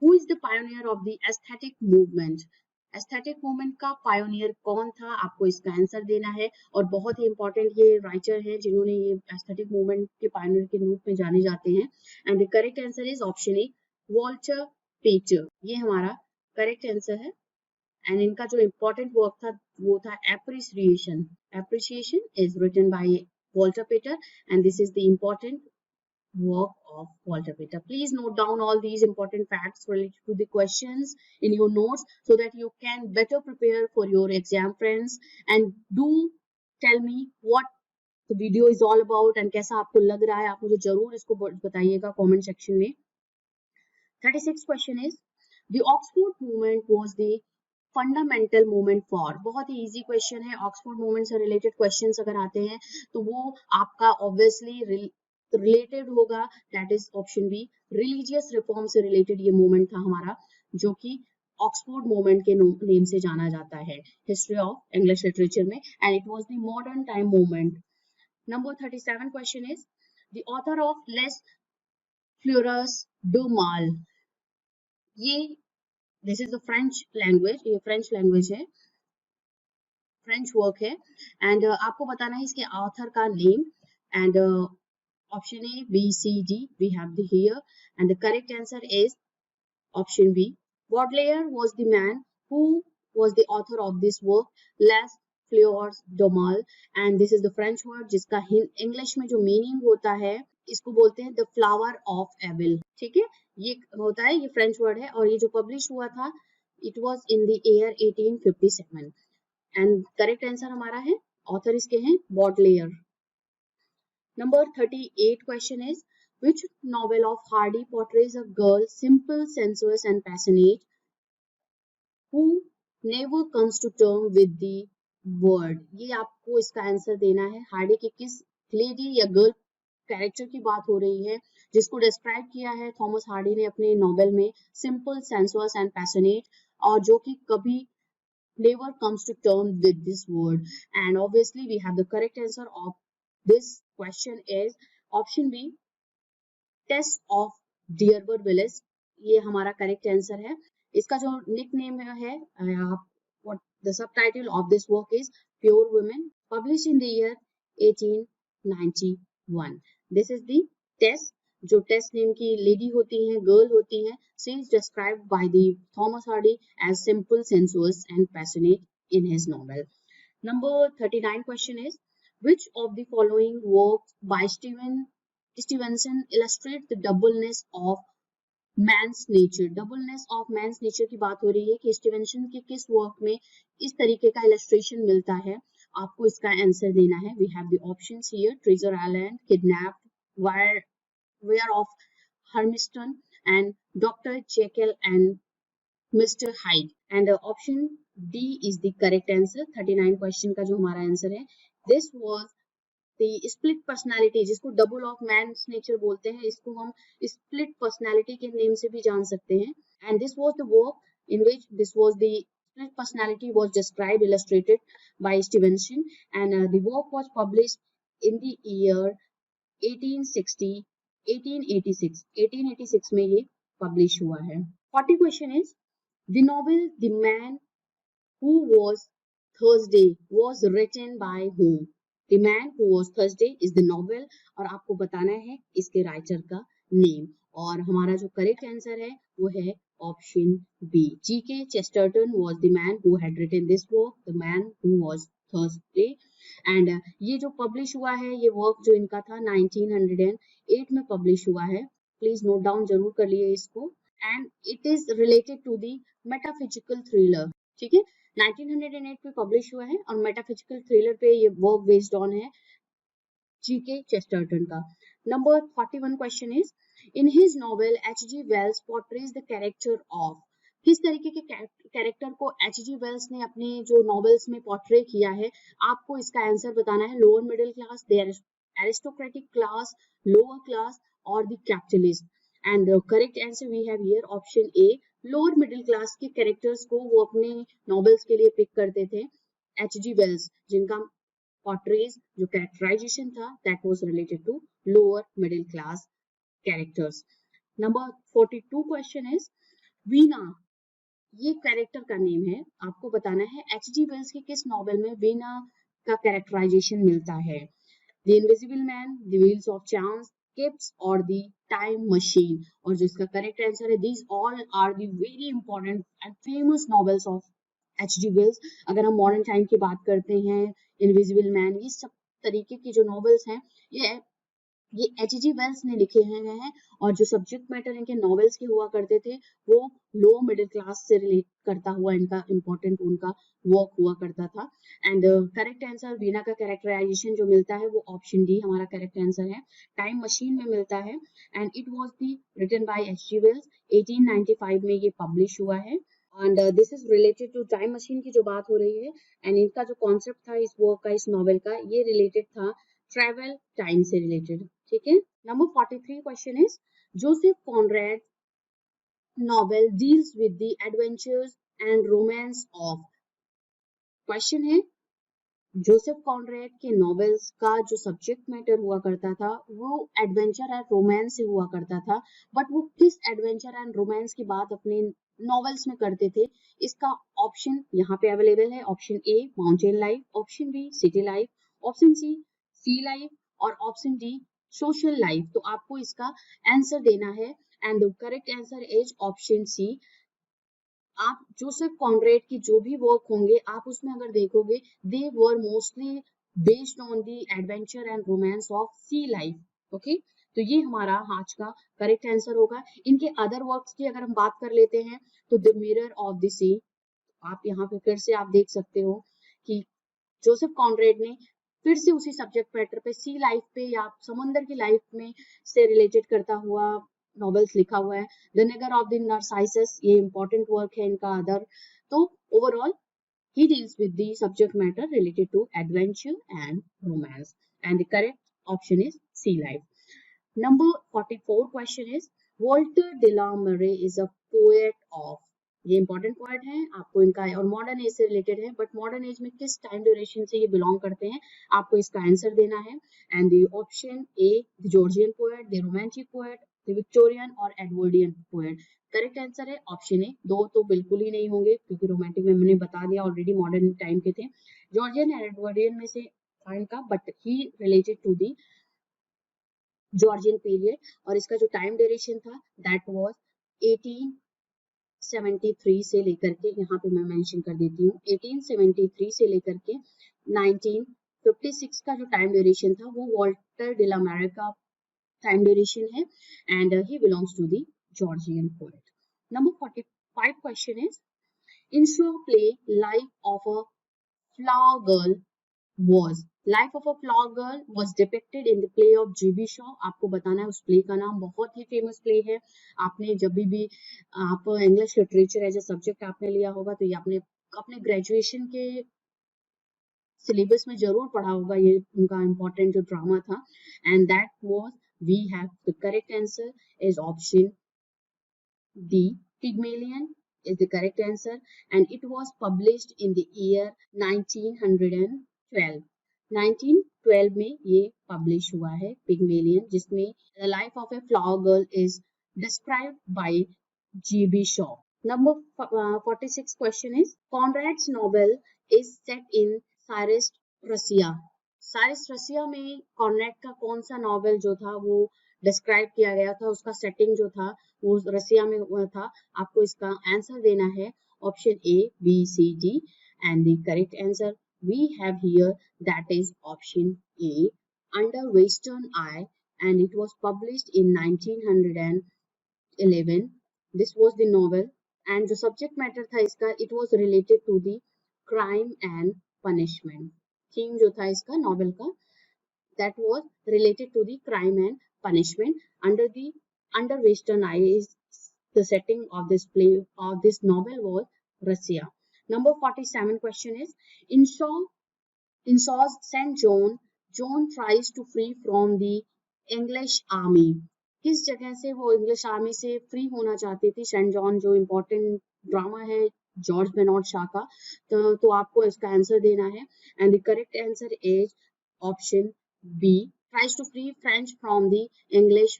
who is the pioneer of the aesthetic movement? Aesthetic movement का पायोनियर कौन था? आपको इसका आंसर देना है। और बहुत ही इंपॉर्टेंट ये राइटर है जिन्होंने ये एस्थेटिक मूवमेंट के पायोनियर के रूप में जाने जाते हैं। And the correct answer is option A, Walter Pater. ये हमारा करेक्ट आंसर है। एंड इनका जो इंपॉर्टेंट वर्क था वो था appreciation. Appreciation is written by Walter Pater and this is the important work of Walter Peter. Please note down all these important facts related to the questions in your notes so that you can better prepare for your exam, friends. And do tell me what the video is all about and कैसा आपको लग रहा है, आप मुझे जरूर इसको बताइएगा comment section में। 36 question is, the Oxford movement was the fundamental movement for. बहुत ही इजी क्वेश्चन है। ऑक्सफोर्ड मूवमेंट से रिलेटेड क्वेश्चंस अगर आते हैं तो वो आपका ऑब्वियसली रिलेटेड होगा। That is option B, religious reform से रिलेटेड ये मूवमेंट था हमारा, जो कि ऑक्सफोर्ड मूवमेंट के नेम से जाना जाता है हिस्ट्री ऑफ इंग्लिश लिटरेचर में, and it was the modern time movement. Number 37 question is, the author of Les Fleurs du Mal. ये this is the French language, ये फ्रेंच लैंग्वेज है, French work है। And आपको बताना है इसके author का name. And option A, B, C, D we have the here and the correct answer is option B, Baudelaire was the man who was the author of this work, Les Fleurs de Mal, and this is the French word जिसका English में जो meaning होता है इसको बोलते हैं the flower of evil. ठीक है, ये होता है, ये फ्रेंच वर्ड है और ये जो पब्लिश हुआ था it was in the year 1857 and correct answer हमारा है, ऑथर इसके हैं बॉडलेयर। Number 38 question is, which novel of Hardy portrays a girl simple, sensuous and passionate who never comes to term with the world? ये आपको इसका answer देना है। Hardy की किस लेडी या गर्ल कैरेक्टर की बात हो रही है जिसको डिस्क्राइब किया है थॉमस हार्डी ने अपने नॉवेल में, सिंपल, सेंसुअस एंड पैशनेट, और जो कि कभी never comes to term with this word. And obviously we have the correct answer of this question is option B, Tess of d'Urbervilles. ये हमारा correct answer है। इसका जो निक नेम है, what the subtitle of this work is Pure Women, published in the year 1891. This is the test, जो test name की lady होती हैं, गर्ल होती हैं, she is described by the Thomas Hardy as simple, sensuous and passionate in his novel. Number 39 question is, which of the following works by Stevenson illustrate the doubleness of man's nature? doubleness of man's nature की बात हो रही है कि Stevenson के किस वर्क में इस तरीके का इलस्ट्रेशन मिलता है। आपको इसका आंसर देना है। We have the options here, Treasure Island, Kidnapped, Weir of Hermiston and Doctor Jekyll and Mister Hyde. And option D is the correct answer. 39 question का जो हमारा आंसर है, this was the split personality, जिसको double of man's nature बोलते हैं, इसको हम split personality के नेम से भी जान सकते हैं। And this was the work in which this was the split personality was described, illustrated by Stevenson, and the work was published in the year 1860, 1886, 1886 में ये publish हुआ है. 40 question is, the novel The Man Who Was Thursday was written by whom? The Man Who Was Thursday is the novel, और आपको बताना है इसके writer का नेम, और हमारा जो करेक्ट आंसर है वो है option B. G.K. Chesterton was the man who had written this book, The Man Who Was Thursday. And ये जो पब्लिश हुआ है, ये वर्क जो इनका था 1908 में पब्लिश हुआ है. प्लीज नोट डाउन जरूर कर लिए इसको. And it is related to the metaphysical thriller. ठीक है, 1908 में पब्लिश हुआ है और मेटाफिजिकल थ्रिलर पे ये वर्क बेस्ड ऑन है G.K. Chesterton का. Number 41 question is, in his novel H.G. Wells portrays the character of, किस तरीके के कैरेक्टर को H.G. Wells ने अपने जो नॉवेल्स में पोर्ट्रे किया है, आपको इसका आंसर बताना है. Lower middle class, the aristocratic class, lower class और the capitalist. And the correct answer we have here option A. Lower middle class के कैरेक्टर्स को वो अपने नॉवेल्स के लिए पिक करते थे H.G. Wells, जिनका portrays जो characterization था that was related to lower middle class characters. Number 42 question is, Veena ये कैरेक्टर का नेम है, आपको बताना है H.G. Wells के किस नॉवेल में वीना का कैरेक्टराइजेशन मिलता है. The Invisible Man, The Wheels of Chance, Kips और The Time Machine. और जो इसका करेक्ट आंसर है, these all are the very important and famous novels of H.G. Wells. अगर हम मॉडर्न टाइम की बात करते हैं, इनविजिबल मैन, ये सब तरीके की जो नॉवेल्स हैं ये H.G. Wells ने लिखे हैं, और जो सब्जेक्ट मैटर इनके नॉवेल्स के हुआ करते थे वो लो मिडिल क्लास से रिलेट करता हुआ इनका इम्पोर्टेंट उनका वर्क हुआ करता था. एंड करेक्ट आंसर वीना का कैरेक्टराइजेशन जो मिलता है वो ऑप्शन डी हमारा करेक्ट आंसर है. टाइम मशीन में मिलता है and it was the written by H.G. Wells. 1895 में ये पब्लिश हुआ है. And this is related to time machine की जो बात हो रही है, एंड इनका जो कॉन्सेप्ट था इस वर्क का, इस नॉवेल का, ये रिलेटेड था ट्रेवल टाइम से रिलेटेड. ठीक है. Number 43 question is, Joseph Conrad novel deals with the adventures and romance of. Question है, जोसेफ कॉनरेड के नॉवेल्स का जो सब्जेक्ट मैटर हुआ करता था वो एडवेंचर एंड रोमांस से हुआ करता था, बट वो किस एडवेंचर एंड रोमांस की बात अपने नॉवेल्स में करते थे. इसका ऑप्शन यहाँ पे अवेलेबल है. Option A mountain life, option B city life, option C life और ऑप्शन डी सोशल लाइफ. तो आपको इसका आंसर देना है and the correct answer is option C. आप जोसेफ कॉनरेड की जो भी वर्क होंगे आप उसमें अगर देखोगे, they were mostly based on the adventure and romance of sea life. Okay, तो ये हमारा आज का करेक्ट आंसर होगा. इनके अदर वर्क्स की अगर हम बात कर लेते हैं तो द मिरर ऑफ द सी, आप यहाँ पे फिर से आप देख सकते हो कि जोसेफ कॉनरेड ने फिर से उसी सब्जेक्ट मैटर पे, सी लाइफ पे या समंदर की लाइफ में से रिलेटेड करता हुआ नॉवेल्स लिखा हुआ है. द निगर ऑफ द नार्साइसस, ये इंपॉर्टेंट वर्क है इनका अदर. तो overall he deals with the subject matter related to adventure and romance, and the correct option is sea life. Number 44 question is, Walter de la Mare is a poet of. ये important poet है, आपको इनका और modern age से related है, but modern age में किस time duration से ये बिलोंग करते हैं आपको इसका आंसर देना है. And the option A the Georgian poet, the romantic poet, the Victorian और एडवर्डियन पोएट. करेक्ट आंसर है ऑप्शन ए. दो तो बिल्कुल ही नहीं होंगे क्योंकि रोमांटिक में मैंने बता दिया ऑलरेडी मॉडर्न टाइम के थे. जॉर्जियन एंड एडवर्डियन में से था इनका, but he related to the Georgian period, और इसका जो टाइम ड्यूरेशन था दैट वाज 1873 से लेकर के, यहाँ पे मैं मेंशन कर देती हूँ, 1873 से लेकर के 1956 का जो टाइम ड्यूरेशन था वो वॉल्टर डे ला मैरे का टाइम ड्यूरेशन है and he belongs to the Georgian poet. Number 45 question is, in Shaw play life of a flower girl was. Life of a Flower Girl was depicted in the play of G.B. Shaw. आपको बताना है उस play का नाम, बहुत ही famous play है. आपने जब भी आप English literature as a subject आपने लिया होगा तो ये आपने अपने ग्रेजुएशन के सिलेबस में जरूर पढ़ा होगा. ये उनका इम्पोर्टेंट जो ड्रामा था, and that was, we have the correct answer is option D, Pygmalion is the correct answer, and it was published in the year 1912. 1912 में ये publish हुआ है पिग्मेलियन, जिसमें The Life of a Flower Girl is described by G.B. Shaw. Number 46 question is, Conrad's novel is set in Tsarist Russia. Tsarist Russia में Conrad का कौन सा novel जो था वो डिस्क्राइब किया गया था, उसका सेटिंग जो था वो रसिया में हुआ था. आपको इसका आंसर देना है option A, B, C, D, and the correct answer we have here that is option A, under western eye, and it was published in 1911. This was the novel, and जो सब्जेक्ट मैटर था इसका, it was related to the crime and punishment. Theme जो था इसका novel का, that was related to the crime and punishment. Under Western Eye is the setting of this play, of this novel was Russia. Number 47 question is, in Shaw's St. John tries to free from the English army. किस जगह से वो English army से free होना चाहती थी? Saint John जो important drama है जॉर्ज बेनॉट शा का, तो आपको इसका आंसर देना है, and the correct answer is option B, tries to free French from the English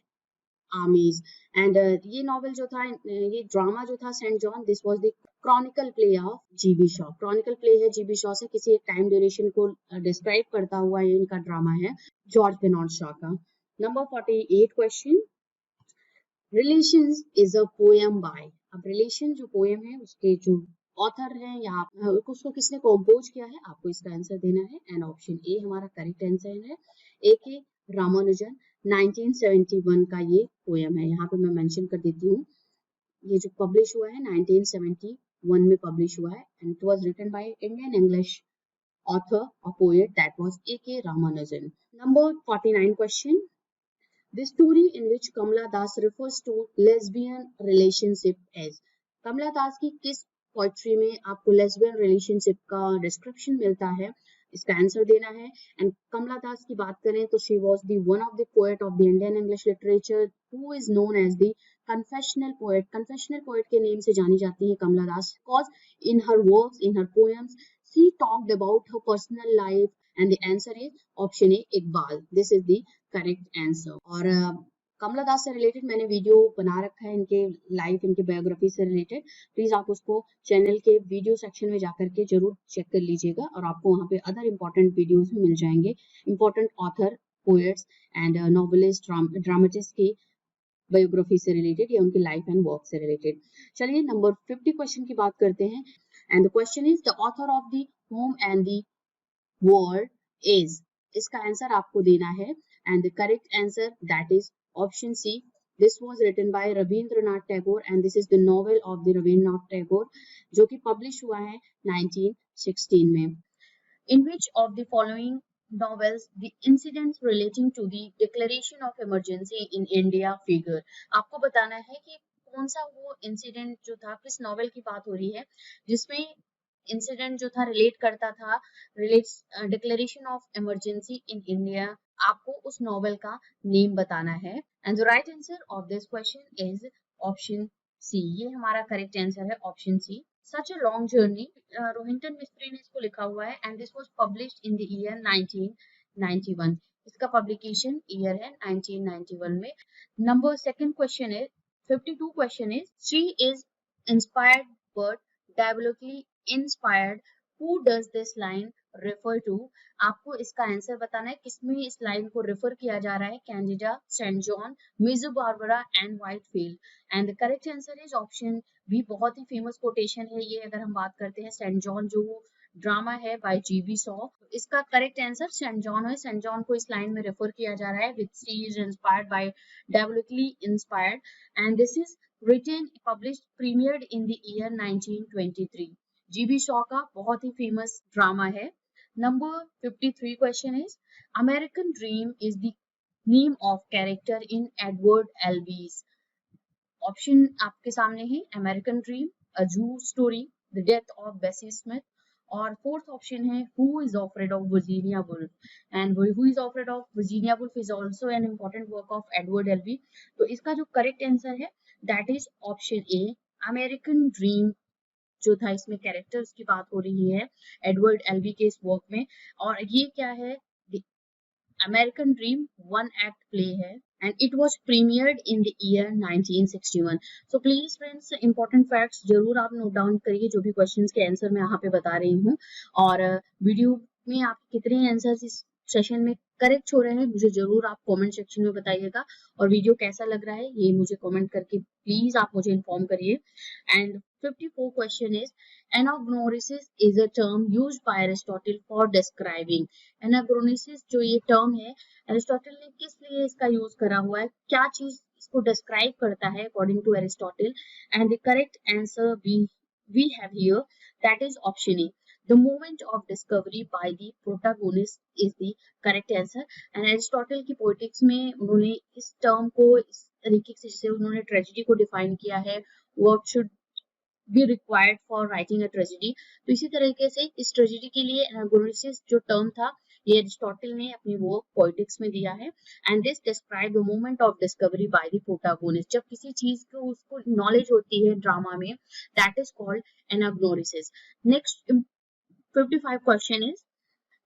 armies. And ये नॉवल जो था, ये ड्रामा जो था Saint John, this was the chronicle play of GB Shaw. Chronicle play है GB Shaw से किसी एक टाइम ड्यूरेशन को डिस्क्राइब करता हुआ ये इनका ड्रामा है जॉर्ज बेनॉट शा का. Number 48 question, relations is a poem by. अब रिलेशन जो पोएम है उसके जो ऑथर है या उसको किसने कंपोज किया है, आपको इसका आंसर देना है, एंड ऑप्शन ए हमारा करेक्ट आंसर है, ए के रामानुजन. 1971 का ये पोएम है, यहाँ पे मैं मेंशन कर देती हूँ, ये जो पब्लिश हुआ है 1971 में पब्लिश हुआ है, and it was written by Indian English author or poet, that was A.K. Ramanujan. Number 49 question, the story in which Kamala Das refers to lesbian relationship as. कमला दास की किस पोइट्री में आपको लेस्बियन रिलेशनशिप का description मिलता है, इसका answer देना है. एंड कमला दास की बात करें तो she was the one of the poet of the Indian English literature who is known as the confessional poet. Confessional poet के नेम से जानी जाती है Kamala Das, because in her works, in her poems she talked about her personal life, and the answer is option A, Iqbal. This is the correct answer. और कमला दास से related मैंने video बना रखा है, इनके लाइफ, इनके बायोग्राफी से रिलेटेड. प्लीज आप उसको चैनल के वीडियो सेक्शन में जाकर के जरूर चेक कर लीजिएगा, और आपको वहाँ पे अदर इंपॉर्टेंट वीडियोस भी मिल जाएंगे, important author, poets and novelist, dramatist की बायोग्राफी से रिलेटेड या उनकी लाइफ एंड वर्क से रिलेटेड. चलिए नंबर 50 क्वेश्चन की बात करते हैं, and the question is, the author of the home and the world is. इसका आंसर आपको देना है, and the correct answer that is option C. This was written by Rabindranath Tagore, and this is the novel of the Rabindranath Tagore, जो कि publish हुआ है 1916 में. In which of the following novels the incidents relating to the declaration of emergency in India figure? आपको बताना है कि कौन सा वो इंसिडेंट जो था, किस नॉवेल की बात हो रही है जिसमें इंसिडेंट जो था रिलेट करता था, declaration of emergency in India. आपको उस नॉवेल का नेम बताना है, and the right answer of this question is option C. ये हमारा करेक्ट आंसर है, option C. Such a long journey, Rohinton Mistry ने इसको लिखा हुआ है, and this was published in the year 1991. इसका पब्लिकेशन ईयर है 1991 में. नंबर सेकंड क्वेश्चन है, 52 question is, she is inspired but diabolically inspired. Who does this line refer to? आपको इसका आंसर बताना है, किसमें इस लाइन को रेफर किया जा रहा है, Candida, Saint John, Major Barbara and Whitefield. And the correct answer is option B. बहुत ही फेमस कोटेशन है ये, अगर हम बात करते हैं सेंट जॉन जो ड्रामा है बाय जीबी शॉ, इसका करेक्ट आंसर सेंट जॉन है. सेंट जॉन को इस लाइन में रेफर किया जा रहा है, which she is inspired by, diabolically inspired, and this is written, published, premiered in the year 1923. GB Shaw का बहुत ही फेमस ड्रामा है. Number 53 question is, American Dream is the name of character in Edward Albee's. Option आपके सामने है, American Dream, a Zoo Story, the death of Bessie Smith, और fourth option है Who Is Afraid of Virginia Woolf. And Who Is Afraid of Virginia Woolf is also an important work of Edward Albee. तो इसका जो correct answer है that is option A, American dream जो था, इसमें characters की बात हो रही है एडवर्ड एल्वी के इस वर्क में। और ये क्या है, American Dream one act play है and it was premiered in the year 1961। So please friends, important facts जरूर आप नोट डाउन करिए, जो भी क्वेश्चंस के आंसर मैं यहाँ पे बता रही हूँ। और वीडियो में आपके कितने आंसर्स इस सेशन में करेक्ट हो रहे हैं मुझे जरूर आप कमेंट सेक्शन में बताइएगा। और वीडियो कैसा लग रहा है ये मुझे कमेंट करके प्लीज आप मुझे इन्फॉर्म करिए। And 54 question is, anagnorisis is a term used by Aristotle for describing. Anagnorisis जो ये टर्म है, एरिस्टोटल ने किस लिए इसका यूज करा हुआ है, क्या चीज इसको डिस्क्राइब करता है according to Aristotle. And the correct answer we have here, that is option A. The moment of discovery by the protagonist is the correct answer. And Aristotle की पोएटिक्स में उन्होंने इस टर्म को इस तरीके से, जैसे उन्होंने ट्रेजेडी को डिफाइन किया है, work should be required for writing a tragedy, तो इसी तरीके से इस ट्रेजेडी के लिए एनागोनिसिस जो टर्म था ये एरिस्टोटल ने अपनी वर्क पोएटिक्स में दिया है। And this describe the moment of discovery by the protagonist, जब किसी चीज को उसको नॉलेज होती है ड्रामा में, that is called anagnorisis. Next 55 question is,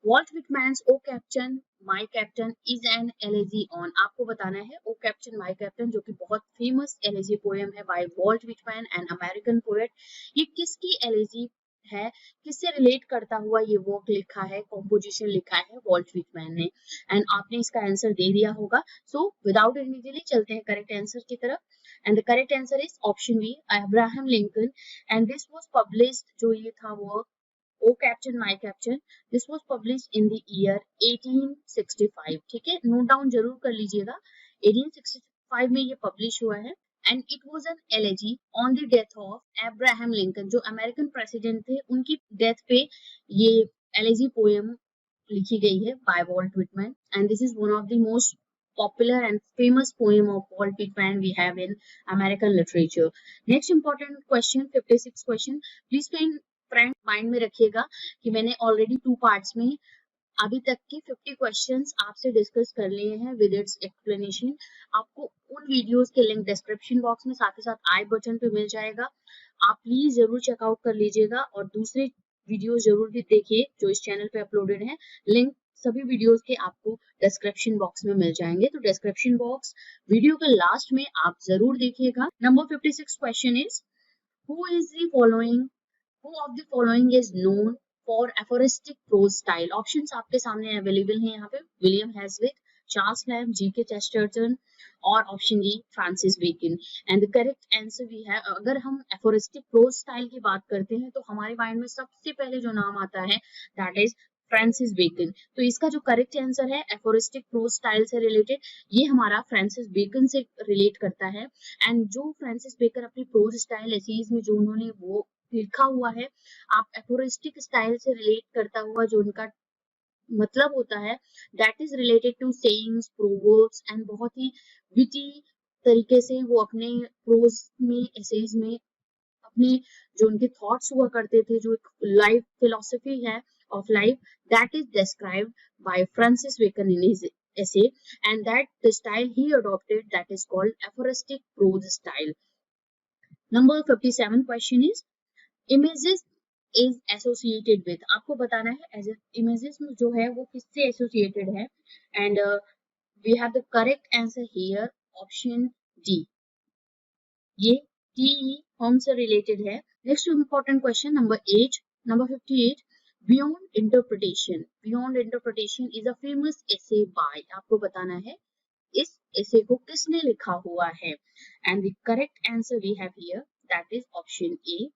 Walt Whitman's O captain my Captain is an elegy on. आपको बताना है ओ कैप्टन माय कैप्टन, जो कि बहुत फेमस एलेजी पोएम है bye Walt Whitman, an American poet, ये किसकी एलेजी है, किससे रिलेट करता हुआ ये वर्क लिखा है, कॉम्पोजिशन लिखा है वॉल्ट विटमैन ने। एंड आपने इसका आंसर दे दिया होगा। सो विदाउट एनी डिले चलते हैं करेक्ट आंसर की तरफ। And the correct answer is option B, Abraham Lincoln. And this was published, जो ये था work O captain my captain, this was published in the year 1865। ठीक है, नोट डाउन जरूर कर लीजिएगा, 1865 में ये पब्लिश हुआ है। And it was an elegy on the death of Abraham Lincoln, जो अमेरिकन प्रेसिडेंट थे उनकी डेथ पे ये एलेजी पोएम लिखी गई है bye Walt Whitman. And this is one of the most popular and famous poem of Walt Whitman we have in American literature. Next important question, 56 question. Please friend mind में रखिएगा कि मैंने already 2 parts में अभी तक के 50 questions आपसे discuss कर लिए हैं विद इट्स एक्सप्लेनेशन। आपको उन वीडियोस के लिंक डिस्क्रिप्शन बॉक्स में साथ ही साथ आई बटन पे मिल जाएगा, आप प्लीज जरूर चेकआउट कर लीजिएगा। और दूसरे वीडियोस जरूर भी देखिए जो इस चैनल पे अपलोडेड हैं, लिंक सभी वीडियोस के आपको डिस्क्रिप्शन बॉक्स में मिल जाएंगे, तो डिस्क्रिप्शन बॉक्स वीडियो के लास्ट में आप जरूर देखिएगा। Number 56 question is, who is the following Who of the following is known for aphoristic prose style? Options आपके सामने अवेलेबल हैं यहाँ पे, William Hazlitt, Charles Lamb, GK Chesterton और option D Francis Bacon. And the correct answer भी है, अगर हम एफोरिस्टिक प्रोज स्टाइल की बात करते हैं तो हमारे माइंड में सबसे पहले जो नाम आता है दैट इज फ्रांसिस बेकन। तो इसका जो करेक्ट आंसर है एफोरिस्टिक प्रोज स्टाइल से रिलेटेड, ये हमारा फ्रांसिस बेकन से रिलेट करता है। एंड जो फ्रांसिस बेकन अपनी प्रोज स्टाइल एसीज में जो उन्होंने वो लिखा हुआ है, आप एफोरिस्टिक स्टाइल से रिलेट करता हुआ जो उनका मतलब होता है that is related to sayings, proverbs and बहुत ही विटी तरीके से वो अपने प्रोज में, एसेज में अपने जो उनके थॉट्स हुआ करते थे, जो एक लाइफ फिलोसफी है of life, that is described by Francis Bacon in his essay, and that the style he adopted, that is called aphoristic prose style. Number 57 question is, images is associated with, आपको बताना है as images जो है वो किससे associated है। And we have the correct answer here, option D, ये TE Hulme से रिलेटेड है। Next important question number 8, number 58, beyond interpretation. Beyond interpretation is a famous essay by, आपको बताना है इस एसे को किसने लिखा हुआ है। And the correct answer we have here, that is option A,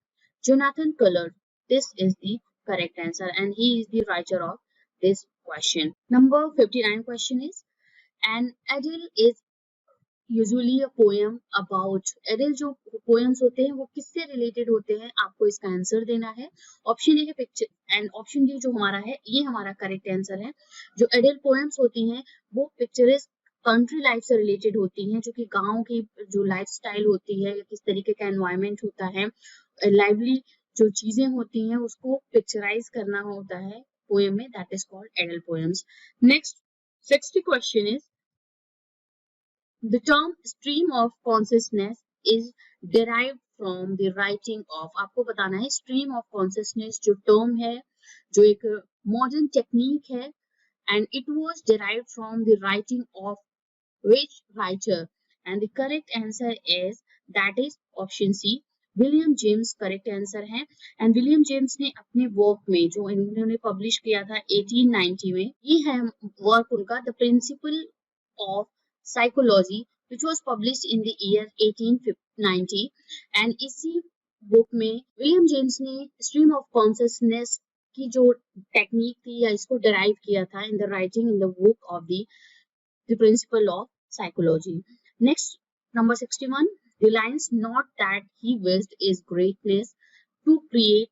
Jonathan Cullard. This is the correct answer and he is the writer of this question. Number 59 question is, an idyll is usually a poem about, idyll जो poems होते हैं वो किससे related होते हैं, आपको इसका answer देना है। ऑप्शन ए है पिक्चर एंड ऑप्शन डी जो हमारा है ये हमारा करेक्ट आंसर है। जो idyll poems होती हैं वो पिक्चरिस्क कंट्री लाइफ से रिलेटेड होती हैं, जो कि गांव की जो लाइफस्टाइल होती है, किस तरीके का एनवायरनमेंट होता है, लाइवली जो चीजें होती हैं उसको पिक्चराइज करना होता है पोएम में, that is called idyll poems. Next 60 question is, the term stream of consciousness is derived from the writing of, आपको बताना है स्ट्रीम ऑफ कॉन्शियसनेस जो टर्म है, जो एक मॉडर्न टेक्निक है, and it was derived from the writing of which writer? And the correct answer is that is option C, William James correct answer है। And William James ने अपने work में जो इन्होंने पब्लिश किया था 1890 में, ये है वर्क उनका the principle of psychology which was published in the year 1890, and इसी बुक में विलियम जेम्स ने स्ट्रीम ऑफ कॉन्शियसनेस की जो टेक्निक थी या इसको डिराइव किया था in the writing in the book of the principle of psychology. Next, number 61, the lines not that he wished is greatness to create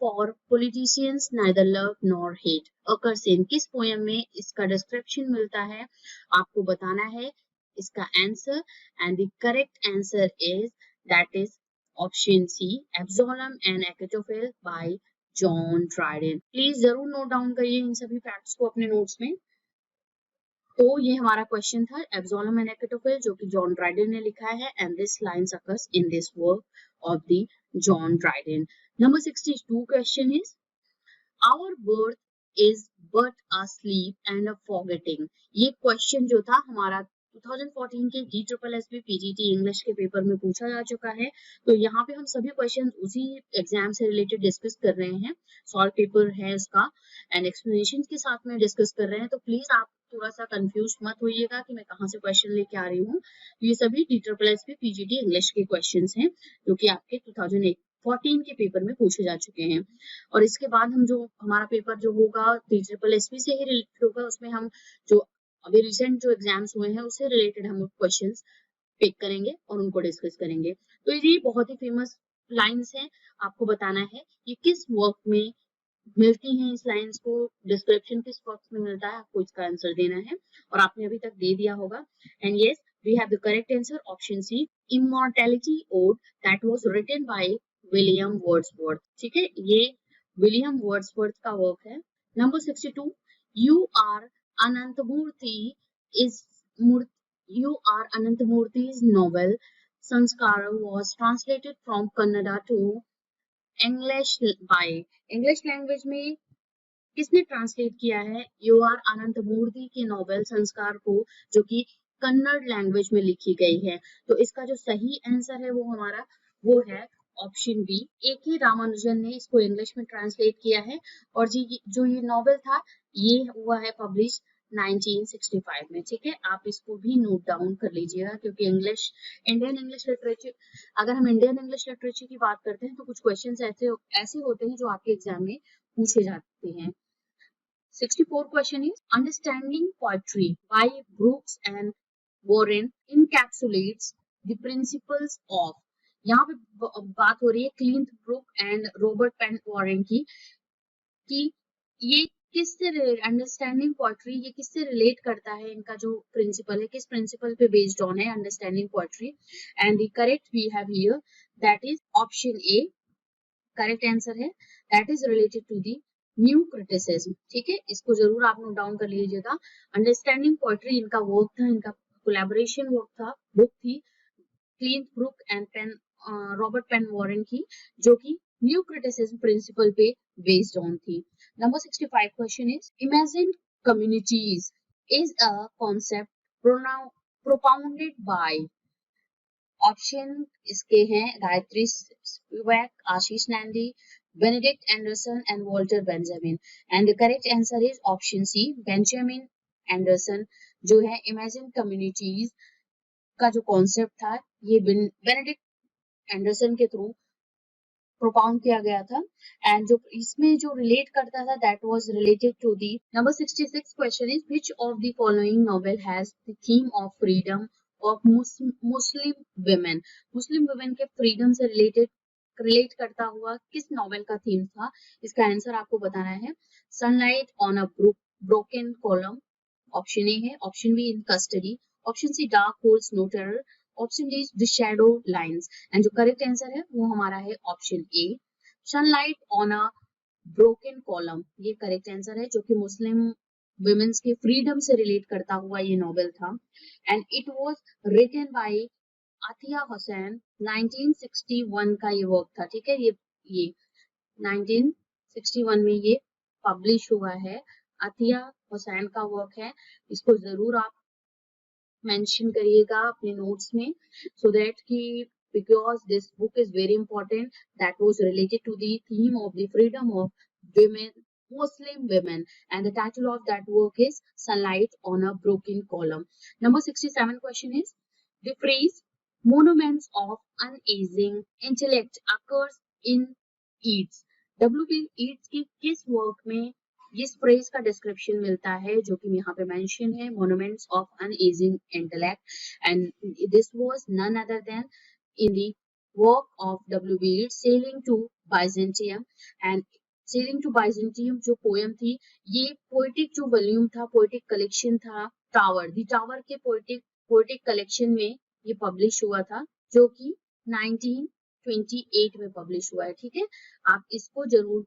for politicians neither love nor hate. occurs in किस poem में इसका description मिलता है, आपको बताना है इसका answer, and the correct answer is that is option C, Absalom and Achitophel by John Dryden. Please जरूर नोट डाउन करिए इन सभी फैक्ट्स को अपने नोट्स में। तो ये हमारा क्वेश्चन था, एब्सोलम एंड अकेटोफिल, जो कि जॉन ड्राइडेन ने लिखा है, and this lines occurs in this work of the John Dryden. Number 62 question is, our birth is but a sleep and a forgetting. ये क्वेश्चन जो था हमारा 2014 के DSSB PGT इंग्लिश के पेपर में पूछा जा चुका है। तो यहाँ पे हम सभी क्वेश्चन उसी एग्जाम से रिलेटेड डिस्कस कर रहे हैं, सॉल्व पेपर है उसका, एंड एक्सप्लेनेशन के साथ में डिस्कस कर रहे हैं। तो प्लीज आप थोड़ा सा कंफ्यूज मत होइएगा कि मैं कहाँ से क्वेश्चन लेके आ रही हूँ। ये सभी DSSB PGT इंग्लिश के क्वेश्चंस हैं जो कि आपके 2014 के पेपर में पूछे जा चुके हैं। और इसके बाद हम जो हमारा पेपर जो होगा DSSB से ही रिलेटेड होगा, उसमें हम जो अभी रिसेंट जो एग्जाम्स हुए हैं उससे रिलेटेड हम क्वेश्चंस पिक करेंगे और उनको डिस्कस करेंगे। तो ये बहुत ही फेमस लाइंस हैं, आपको बताना है ये किस वर्क में मिलती हैं, इस लाइंस को डिस्क्रिप्शन किस वर्क में मिलता है, आपको इसका आंसर देना है और आपने अभी तक दे दिया होगा। And yes, we have the correct answer option C, immortality ode that was written by William Wordsworth. ठीक है, ये विलियम वर्ड्सवर्थ का वर्क है। Number 62, U R Ananthamurthy is you are Ananthamurthy's novel Sanskara was translated from Kannada to English by, English language में किसने translate किया है you are Ananthamurthy की नॉवेल संस्कार को, जो कि कन्नड़ लैंग्वेज में लिखी गई है। तो इसका जो सही आंसर है वो हमारा वो है ऑप्शन बी, ए के रामानुजन ने इसको इंग्लिश में ट्रांसलेट किया है। और जी जो ये नॉवेल था ये हुआ है पब्लिश 1965 में। ठीक है, आप इसको भी नोट डाउन कर लीजिएगा, क्योंकि इंग्लिश, इंडियन इंग्लिश लिटरेचर, अगर हम इंडियन इंग्लिश लिटरेचर की बात करते हैं तो कुछ क्वेश्चंस ऐसे होते हैं जो आपके एग्जाम में पूछे जाते हैं। 64 question is, understanding poetry by Brooks and Warren encapsulates the principles of, यहाँ पे बात हो रही है Cleanth Brook and Robert Penn Warren की, कि ये किससे अंडरस्टैंडिंग पोएट्री ये किससे रिलेट करता है, इनका जो प्रिंसिपल है किस प्रिंसिपल पे बेस्ड ऑन है understanding poetry. And the correct we have here that is option A, correct answer है, that is related to the new criticism. ठीक है, इसको जरूर आप नोट डाउन कर लीजिएगा। अंडरस्टैंडिंग पोएट्री इनका वर्क था, इनका कोलैबोरेशन वर्क था, बुक थी Cleanth Brook and Robert Penn Warren की, जो कि न्यू क्रिटिसिज्म प्रिंसिपल पे बेस्ड ऑन थी। Number 65 question is, imagine communities is a concept propounded by, option इसके हैं Gayatri Spivak, Ashis Nandy, Benedict Anderson and Walter Benjamin. And the correct answer is option C, Benjamin Anderson, जो है imagine communities का जो concept था ये Benedict Anderson के through प्रोपाउंड किया गया था, एंड जो इसमें जो रिलेट करता था that was related to the. Number 66 question is, which of the following novel has the theme of freedom of Muslim women, Muslim women के फ्रीडम से रिलेट करता हुआ किस नॉवेल का थीम था, इसका आंसर आपको बताना है। Sunlight on a Broken Column, option A है, option B In Custody, option C Dark Holds No Terror, option D the Shadow Lines. And जो करेक्ट आंसर है वो हमारा है option A, Sunlight on a Broken Column, ये correct answer है, जो कि मुस्लिम वुमेन्स के फ्रीडम से रिलेट करता हुआ ये नॉवेल था। And it was written by Attia Hosain 1961 का ये वर्क था, ठीक है। ये 1961 में ये पब्लिश हुआ है, आतिया हुसैन का वर्क है। इसको जरूर आप मेंशन करिएगा अपने नोट्स में, सो दैट कि because this book is very important, that was related to the theme of the freedom of women, Muslim women, and the title of that work is Sunlight on a Broken Column. Number 67 question is, the phrase monuments of uneasing intellect occurs in Yeats. W.B. Yeats की किस वर्क में इस phrase का description मिलता है, जो कि यहाँ पे मेंशन है, monuments of uneasing intellect, and this was none other than in the work of W.B. Yeats, Sailing to Byzantium. And Sailing to Byzantium जो पोएम थी, ये पोएटिक जो वॉल्यूम था, पोएटिक कलेक्शन था, टावर, दी टावर के poetic collection में ये publish हुआ था, जो कि 1928 में पब्लिश हुआ है, ठीक है। आप इसको जरूर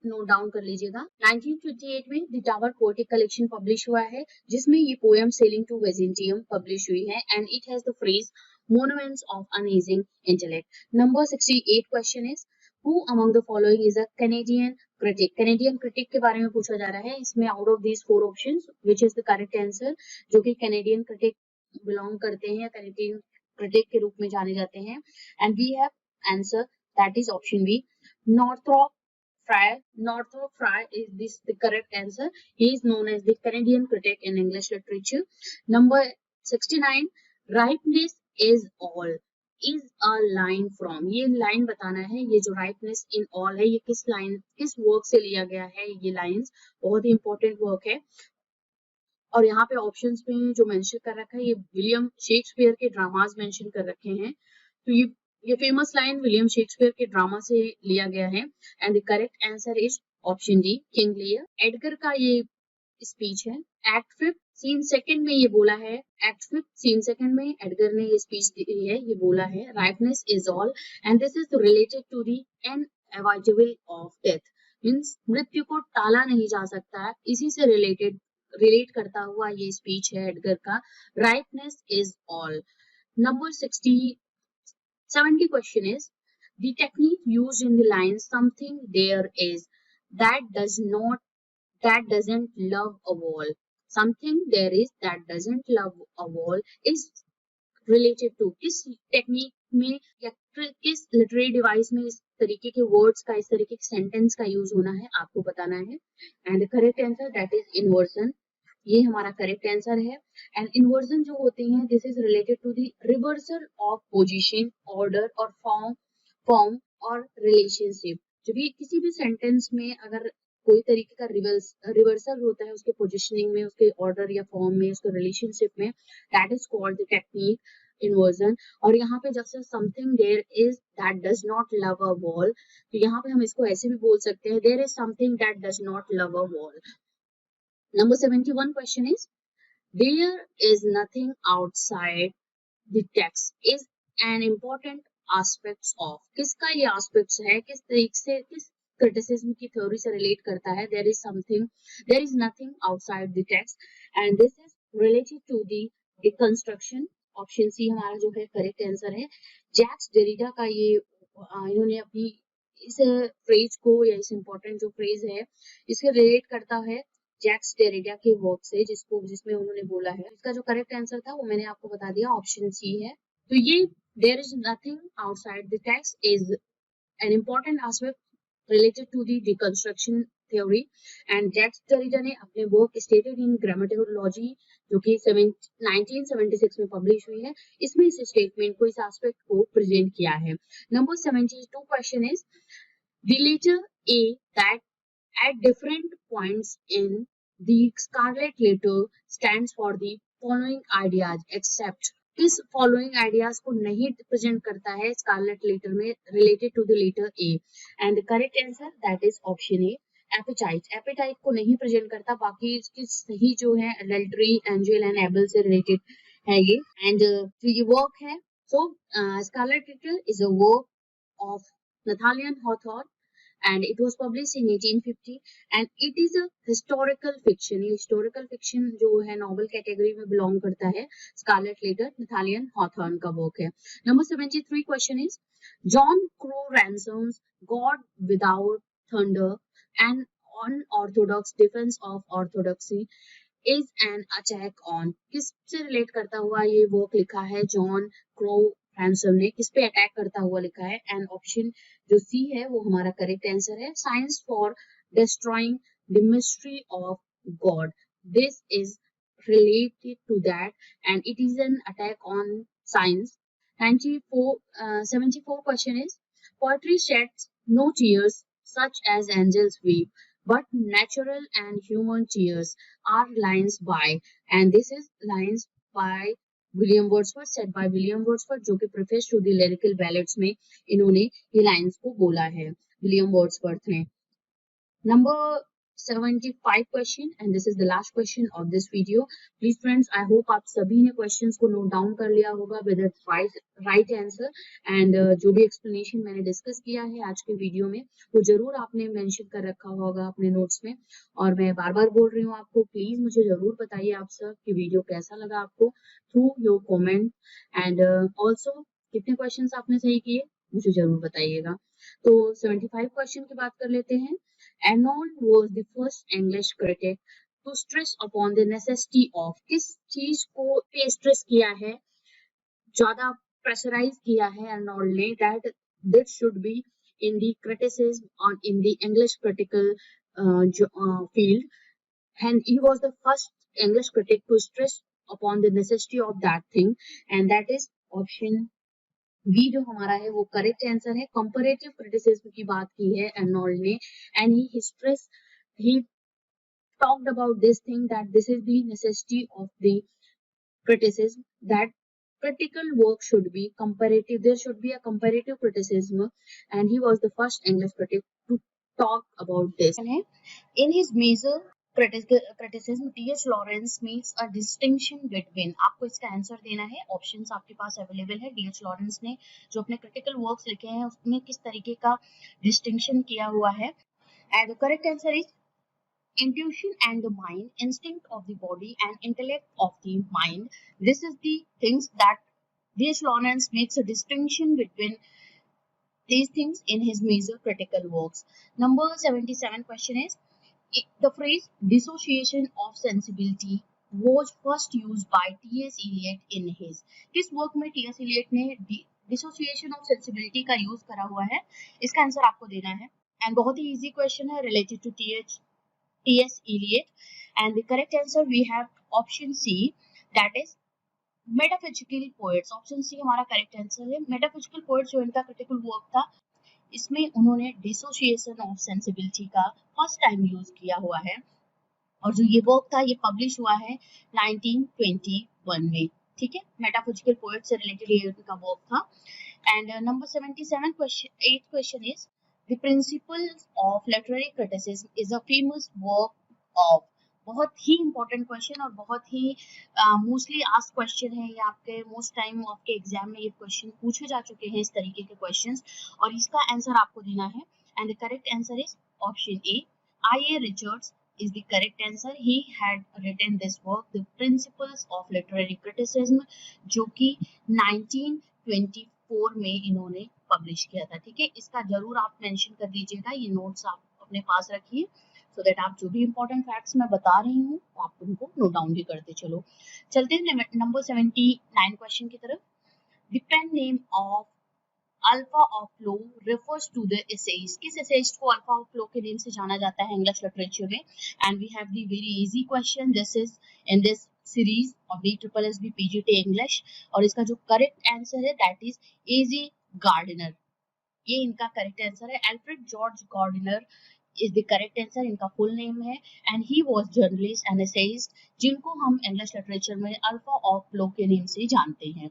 नोट डाउन कर लीजिएगा। 1928 में the tower poetic collection publish हुआ है, जिसमें ये पोएम सेलिंग टू वेजेंटियम पब्लिश हुई है, and it has the phrase monuments of uneasing intellect. Number 68 question is, who among the following is a Canadian critic? Canadian critic के बारे में पूछा जा रहा है। इसमें out of these four options which is the correct answer, जो कि Canadian critic belong करते हैं या Canadian critic के रूप में जाने जाते हैं, and we have answer that is option B, Northrop Frye. Northrop Frye is this the correct answer. He is known as the Canadian critic in English literature. Number 69, ripeness is all is a line from. ये line बताना है, ये जो ripeness in all है, ये किस work से लिया गया है, ये लाइंस बहुत ही इंपॉर्टेंट वर्क है। और यहाँ पे ऑप्शंस में जो मेंशन कर रखा है, ये विलियम शेक्सपियर के ड्रामाज मेंशन कर रखे हैं, तो ये फेमस लाइन विलियम शेक्सपियर के ड्रामा से लिया गया है, and the correct answer is option D, King Lear. Edgar का ये स्पीच है, एक्ट 5 सीन सेकंड में ये बोला है, एक्ट 5 सीन सेकंड में एडगर ने ये स्पीच दी है, ये बोला है, ripeness is all and this is related to the unavoidable of death, means मृत्यु को टाला नहीं जा सकता है, इसी से रिलेट करता हुआ ये स्पीच है एडगर का, ripeness is all. Number 70 question is, the technique used in the line something there is that doesn't love a wall, something there is that doesn't love a wall is related to, किस technique में या किस literary device में इस तरीके के words का, इस तरीके के सेंटेंस का यूज होना है, आपको बताना है, and correct answer that is inversion, ये हमारा करेक्ट आंसर है। एंड इन्वर्जन जो होते हैं, this is related to the reversal of position, order और फॉर्म और रिलेशनशिप। जब भी किसी भी सेंटेंस में अगर कोई तरीके का रिवर्सल होता है उसके पोजीशनिंग में, उसके ऑर्डर या फॉर्म में, उसके रिलेशनशिप में, that is called the technique inversion. और यहाँ पे जब से something there is that does not love a wall, तो यहाँ पे हम इसको ऐसे भी बोल सकते हैं, there is something that does not love a wall. Number 71 question is, there is nothing outside the text is an important aspects of, किसका ये aspects है, किस तरीके से, किस criticism की theory से relate करता है, there is nothing outside the text and this is related to the deconstruction, option C हमारा जो है correct answer है। जैक्स डेरिडा का ये इन्होंने अपनी इस फ्रेज को या इस इम्पोर्टेंट जो फ्रेज है इसके रिलेट करता है जैक्स डेरिडा के वर्क से, जिसमें उन्होंने बोला है। इसका जो करेक्ट आंसर था वो मैंने आपको बता दिया, ऑप्शन सी है। तो ये there is nothing outside the text is an important aspect related to the deconstruction theory, and Jacques Derrida ने अपने वर्क स्टेटेड इन ग्रामेटिकोलॉजी जो कि 1976 में पब्लिश हुई है, इसमें इस स्टेटमेंट को, इस एस्पेक्ट को प्रेजेंट किया है। Number 72 question is, the letter A that at different points in the scarlet letter stands for the following ideas except, किस following ideas को नहीं प्रेजेंट करता है scarlet letter में related to the letter A, and the correct answer that is option A, appetite को नहीं present करता, बाकी इसकी सही जो है adultery, angel and able से related है ये, and जो ये work है, so scarlet letter is a work of Nathaniel Hawthorne and it was published in 1850 and it is a historical fiction. ये historical fiction जो है novel category में belong करता है. Scarlet Letter Nathaniel Hawthorne का book है. Number 73 question is John Crow ransoms God without thunder and unorthodox defense of orthodoxy is an attack on. किस से रिलेट करता हुआ ये वर्क लिखा है जॉन क्रो रैंसम ने, किस पे अटैक करता हुआ लिखा है? एंड ऑप्शन जो सी है वो हमारा करेक्ट आंसर है. Science for destroying the mystery of God. This is related to that and it is an attack on science. 74 question is poetry sheds no tears such as angels weep but natural and human tears are lines by, and this is lines by William Wordsworth, set by William Wordsworth, जो कि preface to the lyrical ballads में इन्होंने ये lines को बोला है William Wordsworth ने. Number 75 question and this is the last question of this video. Please friends, I hope आप सभी ने क्वेश्चंस को नोट डाउन कर लिया होगा विद राइट आंसर एंड जो भी एक्सप्लेनेशन मैंने डिस्कस किया है आज के वीडियो में वो जरूर आपने मेंशन कर रखा होगा अपने नोट्स में. और मैं बार बार बोल रही हूँ आपको, प्लीज मुझे जरूर बताइए आप सब कि वीडियो कैसा लगा आपको through your comment and also कितने क्वेश्चंस आपने सही किए मुझे जरूर बताइएगा. तो 75 क्वेश्चन की बात कर लेते हैं. Arnold was the first English critic to stress upon the necessity of. किस चीज को पे स्ट्रेस किया है, ज्यादा प्रेशराइज किया है अर्नोल्ड ने, that this should be in the criticism on in the English critical field, and he was the first English critic to stress upon the necessity of that thing, and that is option B जो हमारा है वो correct answer है. Comparative criticism की बात की है Arnold ने and he stress he talked about this thing that this is the necessity of the criticism, that critical work should be comparative, there should be a comparative criticism, and he was the first English critic to talk about this. In his major criticism, T.H. Lawrence makes a distinction between. आपको इसका answer देना है. Options आपके पास available है. D.H.. Lawrence ने जो अपने critical works लिखे हैं उसमें किस तरीके का डिस्टिंक्शन किया हुआ है. And the correct answer is intuition and the mind, instinct of the body and intellect of the mind. This is the things that D.H. Lawrence makes a distinction between these things in his major critical works. Number 77 question is the phrase dissociation of sensibility was first used by T.S. Eliot in his. किस वर्क में T.S. Eliot ने dissociation of sensibility का use करा हुआ है? इसका answer आपको देना है एंड बहुत ही इजी क्वेश्चन है related to T.S. Eliot, and the correct answer we have option C, that is metaphysical poets. Option C हमारा करेक्ट आंसर है. metaphysical poets जो इनका क्रिटिकल वर्क था इसमें उन्होंने डिसोसिएशन ऑफ सेंसिबिलिटी का फर्स्ट टाइम यूज किया हुआ है और जो ये वर्क था ये पब्लिश हुआ है 1921 में. ठीक है, मेटाफिजिकल पोएट से रिलेटेड ये उनका वर्क था. And number 77 question 8th question is The Principles of Literary Criticism is a famous work of. बहुत ही इंपॉर्टेंट क्वेश्चन और बहुत ही मोस्टली आस्क्ड क्वेश्चन है. ये आपके मोस्ट टाइम आपके एग्जाम में ये क्वेश्चन पूछे जा चुके हैं इस तरीके के क्वेश्चंस और इसका आंसर आपको देना है. And the correct answer is option A. I.A. Richards is the correct answer. He had written this work, The Principles of Literary Criticism, जो कि 1924 में इन्होंने पब्लिश किया था. ठीक है, इसका जरूर आप मेंशन कर दीजिएगा. ये नोट्स आप अपने पास रखिए सो दैट आप जो भी इंपॉर्टेंट फैक्ट्स मैं बता रही हूँ आप उनको नोट डाउन भी करते चलो. चलते हैं नंबर 79 क्वेश्चन की तरफ. The pen name of alpha of plough refers to the essays. किस essays को अल्फा ऑफ फ्लो के नेम से जाना जाता है इंग्लिश लिटरेचर में? And we have the very easy question. This is in this series of DSSB PGT English और इसका जो करेक्ट आंसर है दैट इज एजी गार्डनर. ये इनका करेक्ट आंसर है. Alfred George Gardiner is the correct answer. इनका full name है and he was journalist and essayist जिनको हम इंग्लिश लिटरेचर में अल्फा ऑफ फ्लो के नेम से जानते हैं.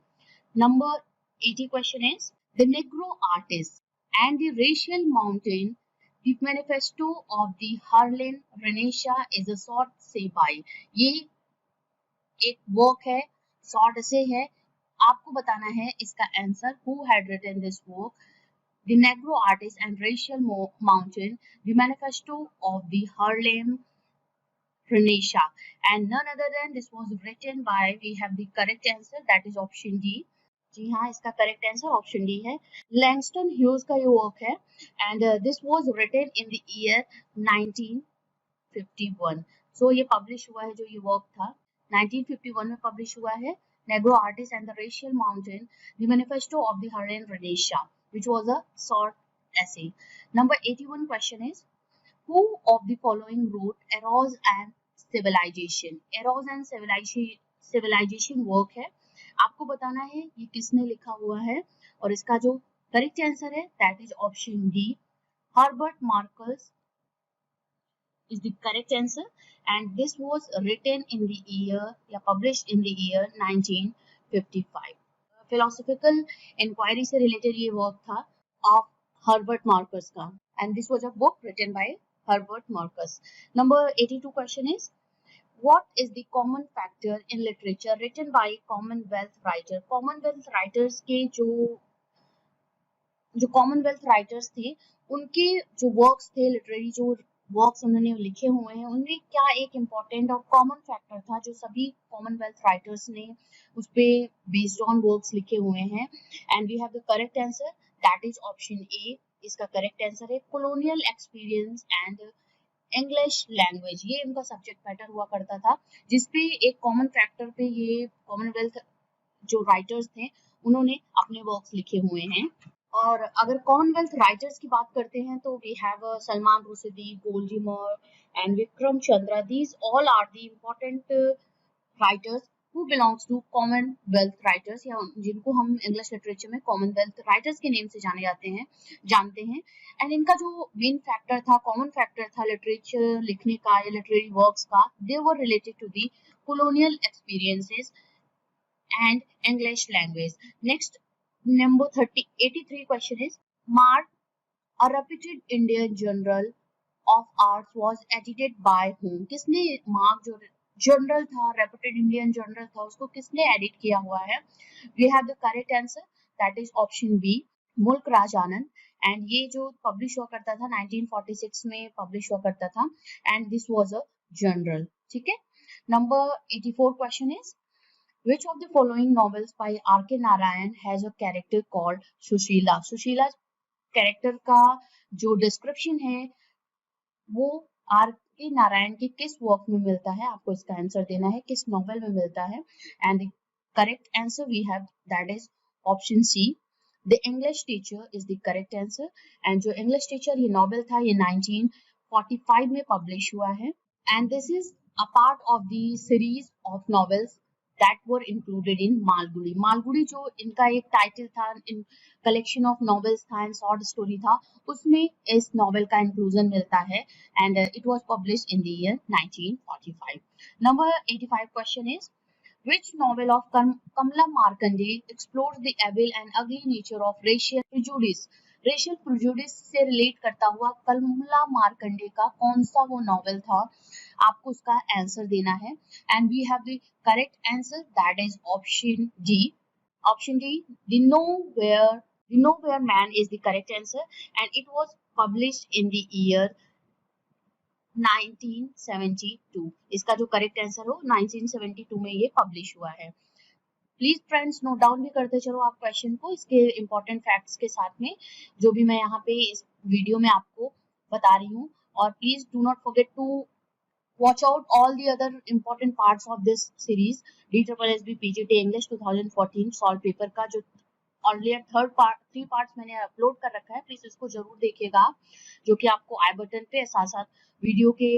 Number 80 question is The Negro Artist and the Racial Mountain, the Manifesto of the Harlem Renaissance is a short say by. ये एक work है, शॉर्ट से है. आपको बताना है इसका answer. Who had written this work? The Negro Artist and Racial Mountain, The Manifesto of the Harlem Renaissance. And none other than this was written by, we have the correct answer, that is option D. जी हाँ, इसका correct answer option D है. Langston Hughes का ये work है and this was written in the year 1951. So ये publish हुआ है, जो ये वर्क था 1951 में पब्लिश हुआ है. Negro Artist and the Racial Mountain, The Manifesto of the Harlem Renaissance, which was a short essay. Number 81 question is, who of the following wrote Eros and Civilization? Eros and Civilization work है. आपको बताना है ये किसने लिखा हुआ है और इसका जो करेक्ट आंसर है that is option D. Herbert Marcus is the correct answer and this was written in the year या published in the year 1955. Philosophical inquiry से related ये work था of Herbert Marcus का and this was a book written by Herbert Marcus. Number 82 question is, what is the common factor in literature written by Commonwealth writer? Commonwealth writers के जो Commonwealth writers थे उनके जो works थे, literary जो works उन्होंने लिखे हुए हैं, उनमें क्या एक इम्पोर्टेंट और कॉमन फैक्टर था जो सभी कॉमनवेल्थ राइटर्स ने उस पे बेस्ड ऑन वर्क्स लिखे हुए हैं. And we have the correct answer that is option A. इसका करेक्ट आंसर है colonial experience and English language. ये इनका सब्जेक्ट मैटर हुआ करता था जिसपे एक कॉमन फैक्टर पे ये कॉमनवेल्थ जो राइटर्स थे उन्होंने अपने वर्क्स लिखे हुए हैं. और अगर कॉमनवेल्थ राइटर्स की बात करते हैं तो we have Salman Rushdie, Gordimer and Vikram Chandra. These all are the important writers who belongs to Commonwealth writers या जिनको हम इंग्लिश लिटरेचर में कॉमनवेल्थ राइटर्स के नेम से जानते हैं. एंड इनका जो मेन फैक्टर था, कॉमन फैक्टर था लिटरेचर लिखने का या लिटरेरी वर्क्स का, they were related to the colonial experiences and English language. Next, number 83 question is, Mark, a reputed Indian journal of arts, was edited by whom? किसने mark जो journal था, reputed Indian journal था, उसको किसने edit किया हुआ है? We have the correct answer that is option B, Mulk Raj Anand. And ये जो पब्लिश हुआ करता था 1946 में पब्लिश हुआ करता था and this was a journal. ठीक है. Number 84 question is, which of the following novels by R.K. Narayan has a character called Sushila? Sushila character का जो डिस्क्रिप्शन है वो आर के नारायण के किस वर्क में मिलता है? आपको इसका आंसर देना है किस नॉवेल में मिलता है. And correct answer we have that is option C, the English teacher is the correct answer. And जो इंग्लिश टीचर ये नॉवेल था ये 1945 में पब्लिश हुआ है and this is a part of the series of novels that were included in Malgudi. Malgudi जो इनका एक टाइटल था, इन कलेक्शन ऑफ नॉवेल्स था एंड शॉर्ट स्टोरी था, उसमें इस नॉवेल का इंक्लूजन मिलता है and it was published in the year 1945. Number 85 question is, which novel of Kamala Markande explores the evil and ugly nature of racial prejudice? Racial prejudice से relate करता हुआ कमला मार्कंडे का कौन सा वो नॉवेल था? आपको उसका आंसर देना है and we have the correct answer that is option D. Option D, the nowhere man is the correct answer and it was published in the year 1972. इसका जो करेक्ट आंसर हो 1972 में ये पब्लिश हुआ है. प्लीज फ्रेंड्स नोट डाउन भी करते चलो आप क्वेश्चन को इसके इम्पोर्टेंट फैक्ट्स के साथ में जो भी मैं यहाँ पे इस वीडियो में आपको बता रही हूँ. और please do not forget to watch out all the other important parts of this series DSSB PGT English 2014 solve paper का जो अर्लियर 3 पार्ट्स मैंने अपलोड कर रखा है. प्लीज इसको जरूर देखिएगा जो कि आपको आई बटन पे साथ साथ वीडियो के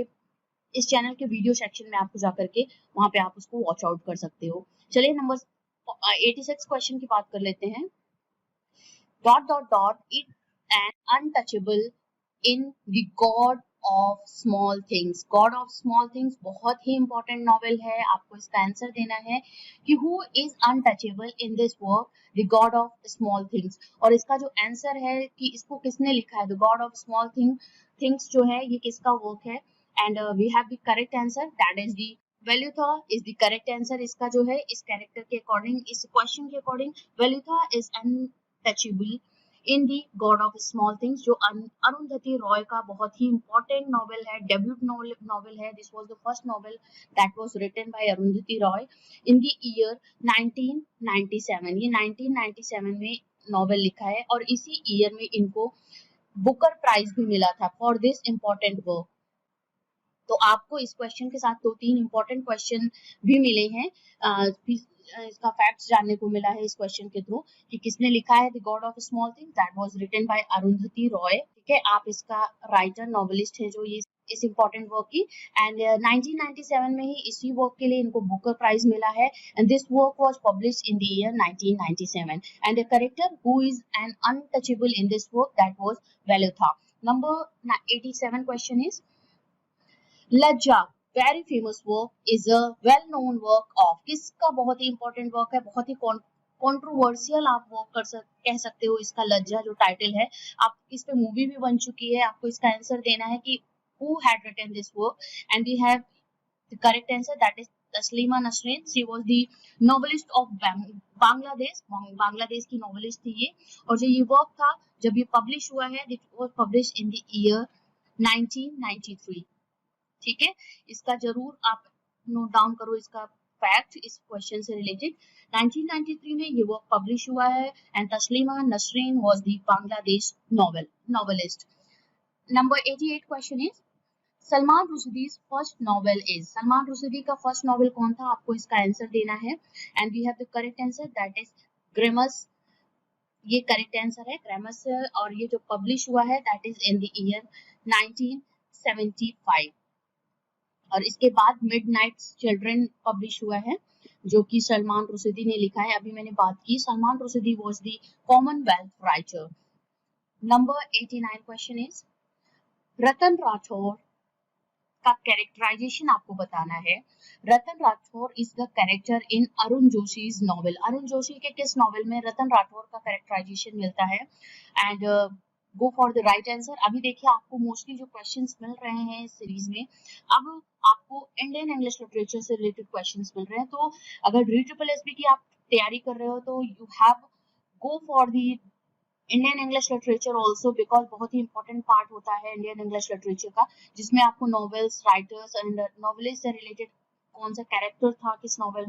इस चैनल के वीडियो सेक्शन में आपको जाकर के वहां पे आप उसको वॉच आउट कर सकते हो. चलिए नंबर 86 क्वेश्चन की बात कर लेते हैं. Dot dot dot it an untouchable in the God of small things. God of small things बहुत ही इंपॉर्टेंट नॉवेल है. आपको इसका आंसर देना है कि who is untouchable in this work, the God of small things. और इसका जो आंसर है कि इसको किसने लिखा है, the God of small Things जो है ये किसका वर्क है. And we have the correct answer that is the Velutha is the correct answer. इसका जो है इस कैरेक्टर के अकॉर्डिंग, इस क्वेश्चन के according Velutha is untouchable in the God of small Things, जो अरुंधति रॉय का बहुत ही इंपॉर्टेंट नॉवेल है, डेब्यूट नॉवेल है. This was the first novel that was written by Arundhati Roy in the year 1997. ये 1997 में नॉवेल लिखा है और इसी ईयर में इनको बुकर प्राइज भी मिला था फॉर दिस इम्पोर्टेंट वर्क. तो आपको इस क्वेश्चन के साथ 2-3 इंपॉर्टेंट क्वेश्चन भी मिले हैं. इसका फैक्ट्स जानने को मिला है इस क्वेश्चन के थ्रू कि किसने लिखा है the God of small thing, that was written by Arundhati Roy. ठीक है, आप इसका राइटर नॉवेलिस्ट है जो ये इस इम्पोर्टेंट वर्क की. एंड 1997 में ही इसी वर्क के लिए इनको बुकर प्राइज मिला है. And this work was published in the year 1997. And the character who is an untouchable in this work, that was Velutha. Number 87 question is Lajja, very famous work, is a well known work of. किसका बहुत ही important work है, बहुत ही controversial आप work कह सकते हो इसका. लज्जा जो टाइटल है, आप इस पे मूवी भी बन चुकी है. आपको इसका आंसर देना है कि who had written this work, and we have the correct answer, that is Taslima Nasreen. she was the novelist of Bangladesh. Bangladesh की नॉवेलिस्ट थी ये. और जो ये वर्क था जब ये पब्लिश हुआ है, it was published in the year 1993. ठीक है, इसका जरूर आप नोट डाउन करो इसका फैक्ट इस क्वेश्चन से रिलेटेड. 1993 में ये वर्क पब्लिश हुआ है and Taslima Nasrin was the Bangladesh novelist. Number 88 question is Salman Rushdie's first novel is. Salman Rushdie का फर्स्ट नॉवेल कौन था, आपको इसका आंसर देना है. And we have the correct answer, that is Grimus. ये करेक्ट आंसर है ग्रेमस. और ये जो पब्लिश हुआ है that is in the year 1975. और इसके बाद मिडनाइट चिल्ड्रन पब्लिश हुआ है जो कि सलमान रुश्दी ने लिखा है. अभी मैंने बात की, Salman Rushdie was the Commonwealth writer. Number 89 question is Ratan Rathore का कैरेक्टराइजेशन आपको बताना है. Ratan Rathore is the character in Arun Joshi's novel. Arun Joshi के किस नॉवेल में रतन राठौर का कैरेक्टराइजेशन मिलता है? And go for the right answer. अभी देखिए आपको मोस्टली जो क्वेश्चंस मिल रहे हैं इस सीरीज में, अब आपको इंडियन इंग्लिश लिटरेचर से रिलेटेड क्वेश्चंस मिल रहे हैं. तो अगर REETSSB की आप तैयारी कर रहे हो तो you have go for the Indian English literature also, because बहुत ही इंपॉर्टेंट पार्ट होता है इंडियन इंग्लिश लिटरेचर का, जिसमें आपको नॉवेल्स, राइटर्स एंड नॉवेलिस्ट से रिलेटेड कौन सा कैरेक्टर था किस नॉवेल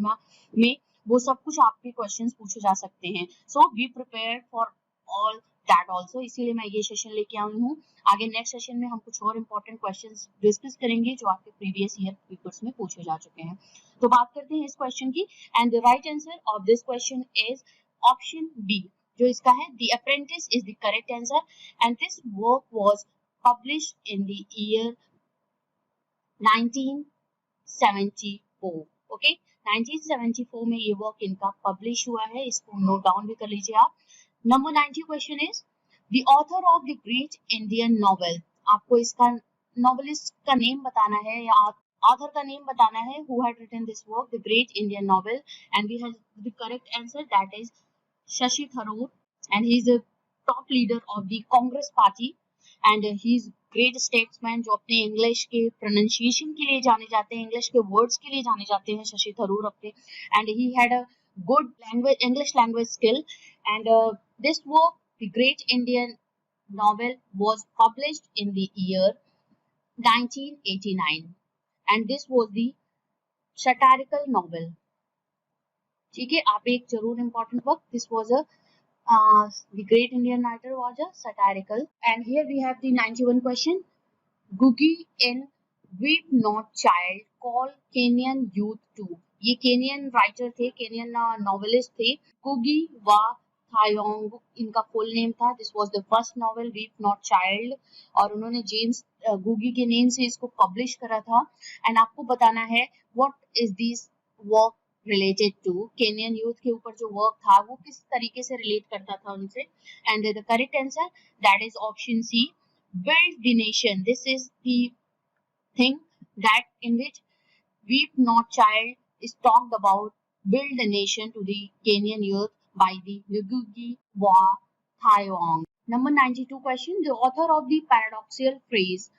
में वो सब कुछ आपके क्वेश्चंस पूछे जा सकते हैं. So be prepared for all that also. इसीलिए मैं ये सेशन लेके आई हूँ. आगे नेक्स्ट सेशन में हम कुछ और इंपॉर्टेंट क्वेश्चंस डिस्कस करेंगे जो आपके प्रीवियस ईयर पेपर्स में पूछे जा चुके हैं. तो बात करते हैं इस क्वेश्चन की. And the right answer of this question is option B, जो इसका है the apprentice is the correct answer. And this work was published in the year 1974. Okay, 1974 में ये वर्क इनका पब्लिश हुआ है. इसको नोट डाउन भी कर लीजिए आप. Number 90 question is the author of the great Indian novel. आपको इसका नॉवेलिस्ट का नेम बताना है या ऑथर का नेम बताना है. Who had written this work, the great Indian novel. And we have the correct answer, that is Shashi Tharoor. And he is a top leader of the Congress party. And he is great statesman जो अपने English के pronunciation के लिए जाने जाते हैं, English के words के लिए जाने जाते हैं शशि थरूर अपने. And he had a good language, English language skill. And this work, the great Indian novel was published in the year 1989 and this was the satirical novel. ठीक है, आप एक जरूर important work. This was a the great Indian writer was a satirical. And here we have the 91 question. Gugi in Weep Not Child call Kenyan youth to. ये Kenyon writer थे, Kenyon novelist थे. गुगी वा थायोंग इनका full name था. This was the first novel weep not child और उन्होंने James गुगी के name से इसको पब्लिश करा था. एंड आपको बताना है what is this work related to. Kenyan youth के ऊपर जो वर्क था वो किस तरीके से रिलेट करता था उनसे. And the correct answer, that is option C, build the nation. This is the thing that in which Weep Not Child is talked about, build the nation to the Kenyan youth by the Ngugi wa Thiong'o. Number 92 question. The author of the paradoxical phrase,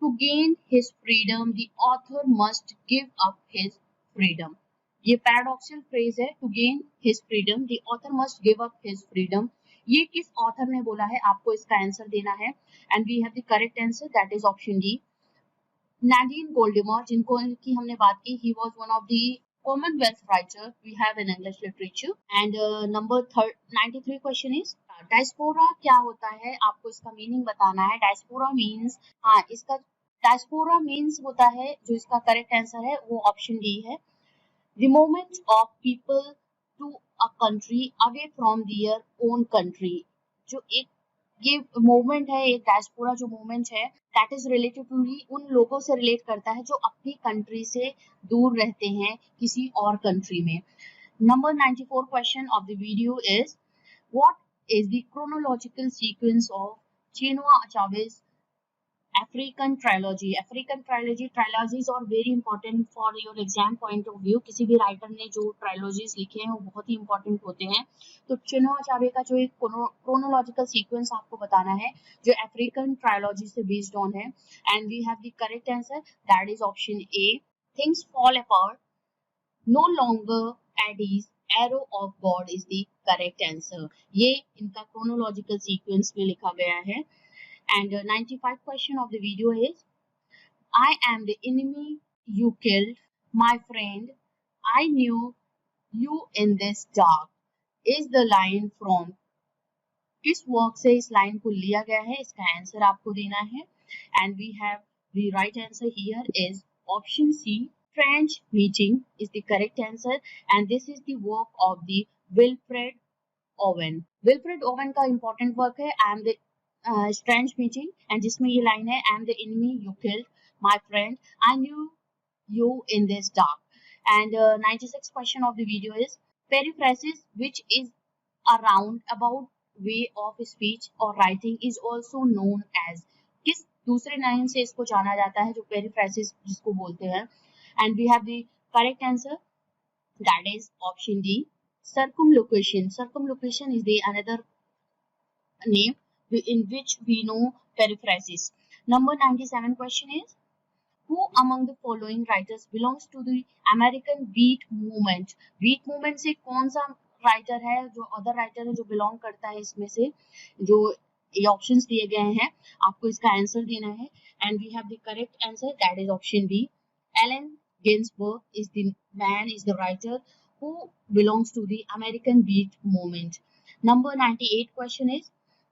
to gain his freedom, the author must give up his freedom. ये paradoxical phrase है, to gain his freedom, the author must give up his freedom. ये किस author ने बोला है, आपको इसका answer देना है। And we have the correct answer, that is option D, Nadine Gordimer, जिनको की हमने बात की। He was one of the Commonwealth writer we have in English literature. And number 93 question is diaspora क्या होता है, आपको इसका मीनिंग बताना है। डायस्पोरा मीन्स, हाँ इसका डायस्पोरा मीन्स होता है, जो इसका करेक्ट आंसर है वो ऑप्शन डी है, the movement of people to a country away from their own country। जो एक ये मूवमेंट है, एक डायस्पोरा जो मूवमेंट है, दैट इज रिलेटेड टू, उन लोगों से रिलेट करता है जो अपनी कंट्री से दूर रहते हैं किसी और कंट्री में। नंबर 94 question of the video is what is the chronological sequence of Chinua अचावेज African trilogy। African trilogies are very important for your exam point of view। किसी भी राइटर ने जो ट्रायलॉजीज लिखे हैं वो बहुत ही इंपॉर्टेंट होते हैं। तो चिनुआ अचावे का जो एक क्रोनोलॉजिकल सीक्वेंस आपको बताना है जो अफ्रीकन ट्रायलॉजी से बेस्ड ऑन है। And we have the correct answer, that is option A, things fall apart no longer at ease arrow of God is the correct answer. ये इनका क्रोनोलॉजिकल सीक्वेंस में लिखा गया है। And 95 question of the video is I am the enemy you killed, my friend, I knew you in this dark is the line from, किस work से इस line को लिया गया है, इसका आंसर आपको देना है। And we have the right answer here is option C, French meeting is the correct answer. And this is the work of the Wilfred Owen. Wilfred Owen का इंपॉर्टेंट वर्क है I am the strange meeting, and जिसमें ये line है I am the enemy you killed, my friend, I knew you in this dark। And 96 question of the video is periphrasis which is a roundabout way of speech or writing is also known as, किस दूसरे नाम से इसको जाना जाता है जो periphrasis जिसको बोलते हैं। and we have the correct answer, that is option D, circumlocution। circumlocution is the another name in which we know periphrasis। Number 97 question is who among the following writers belongs to the American beat movement। beat movement से कौन सा writer है, जो other writer है जो belong करता है इसमें से, जो ये ऑप्शंस दिए गए हैं आपको इसका आंसर देना है। And we have the correct answer, that is option B, Allen Ginsberg is the man, is the writer who belongs to the American beat movement। Number 98 question is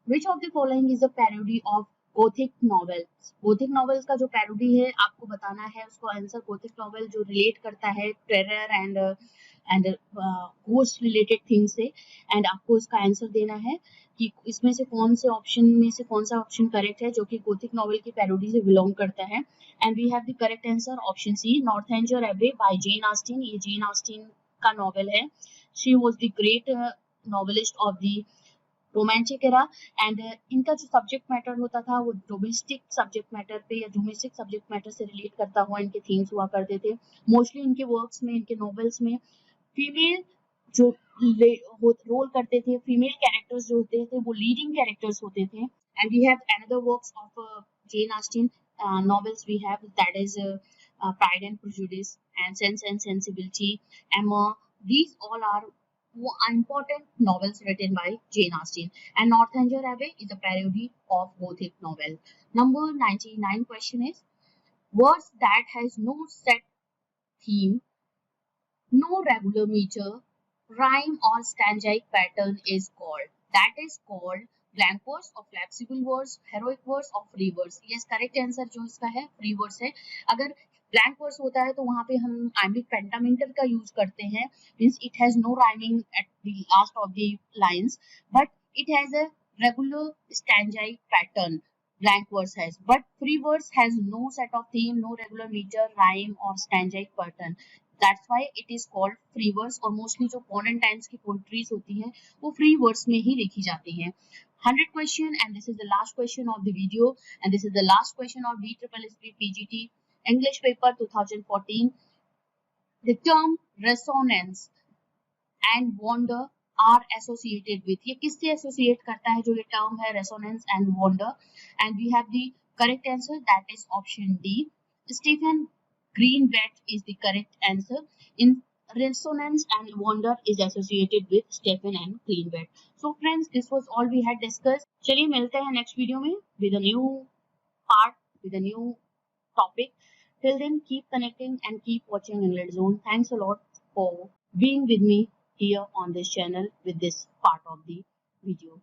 which of the following is a parody of Gothic novels. Gothic novels का जो parody है आपको बताना है उसको answer. Gothic novel जो relate करता है terror and ghost related thing से, एंड आपको इसका आंसर देना है कि इसमें से कौन से ऑप्शन में से कौन सा ऑप्शन करेक्ट है जो कि गोथिक नॉवेल की पैरोडी से बिलोंग करता है। And we have the correct answer option C, Northanger Abbey by Jane Austen. ये जेन ऑस्टिन का नॉवेल है। She was the great novelist of the romantic era. And इनका जो सब्जेक्ट मैटर होता था वो डोमेस्टिक सब्जेक्ट मैटर पे या डोमेस्टिक सब्जेक्ट मैटर से रिलेट करता हुआ इनके थीम्स हुआ करते थे। मोस्टली इनके वर्क्स में, इनके नॉवेल्स में फीमेल जो रोल करते थे, फीमेल कैरेक्टर्स जो होते थे वो लीडिंग कैरेक्टर्स होते थे। And we have another works of Jane Austen novels we have, that is Pride and Prejudice and Sense and Sensibility, Emma, these all are important novels written by Jane Austen। And Northanger Abbey is a parody of Gothic novel। Number 99 question is words that has no set theme, no regular meter, rhyme or stanzaic pattern is called, that is called blank verse or flexible verse, heroic verse or free verse। yes, correct answer जो इसका है free verse है। अगर blank verse होता है तो वहां पे हम आइमिक पेंटामेंटल का यूज करते हैं, means it has no rhyming at the last of the lines but it has a regular stanzaic pattern, blank verse has, but free verse has no set of theme, no regular meter, rhyme और stanzaic pattern, that's why it is called free verse. और mostly जो modern times की poetries होती हैं वो free verse में ही लिखी जाती हैं। 100 question and this is the last question of the video and this is the last question of DSSS PGT English paper 2014। The term resonance and wonder are associated with, ये किससे associate करता है जो ये term है resonance and wonder, and we have the correct answer, that is option D, Stephen Greenblatt is the correct answer। In resonance and wonder is associated with Stephen and Greenblatt। So friends, this was all we had discussed. चलिए मिलते हैं next video में with a new part, with a new topic. Till then, keep connecting and keep watching England Zone. Thanks a lot for being with me here on this channel with this part of the video.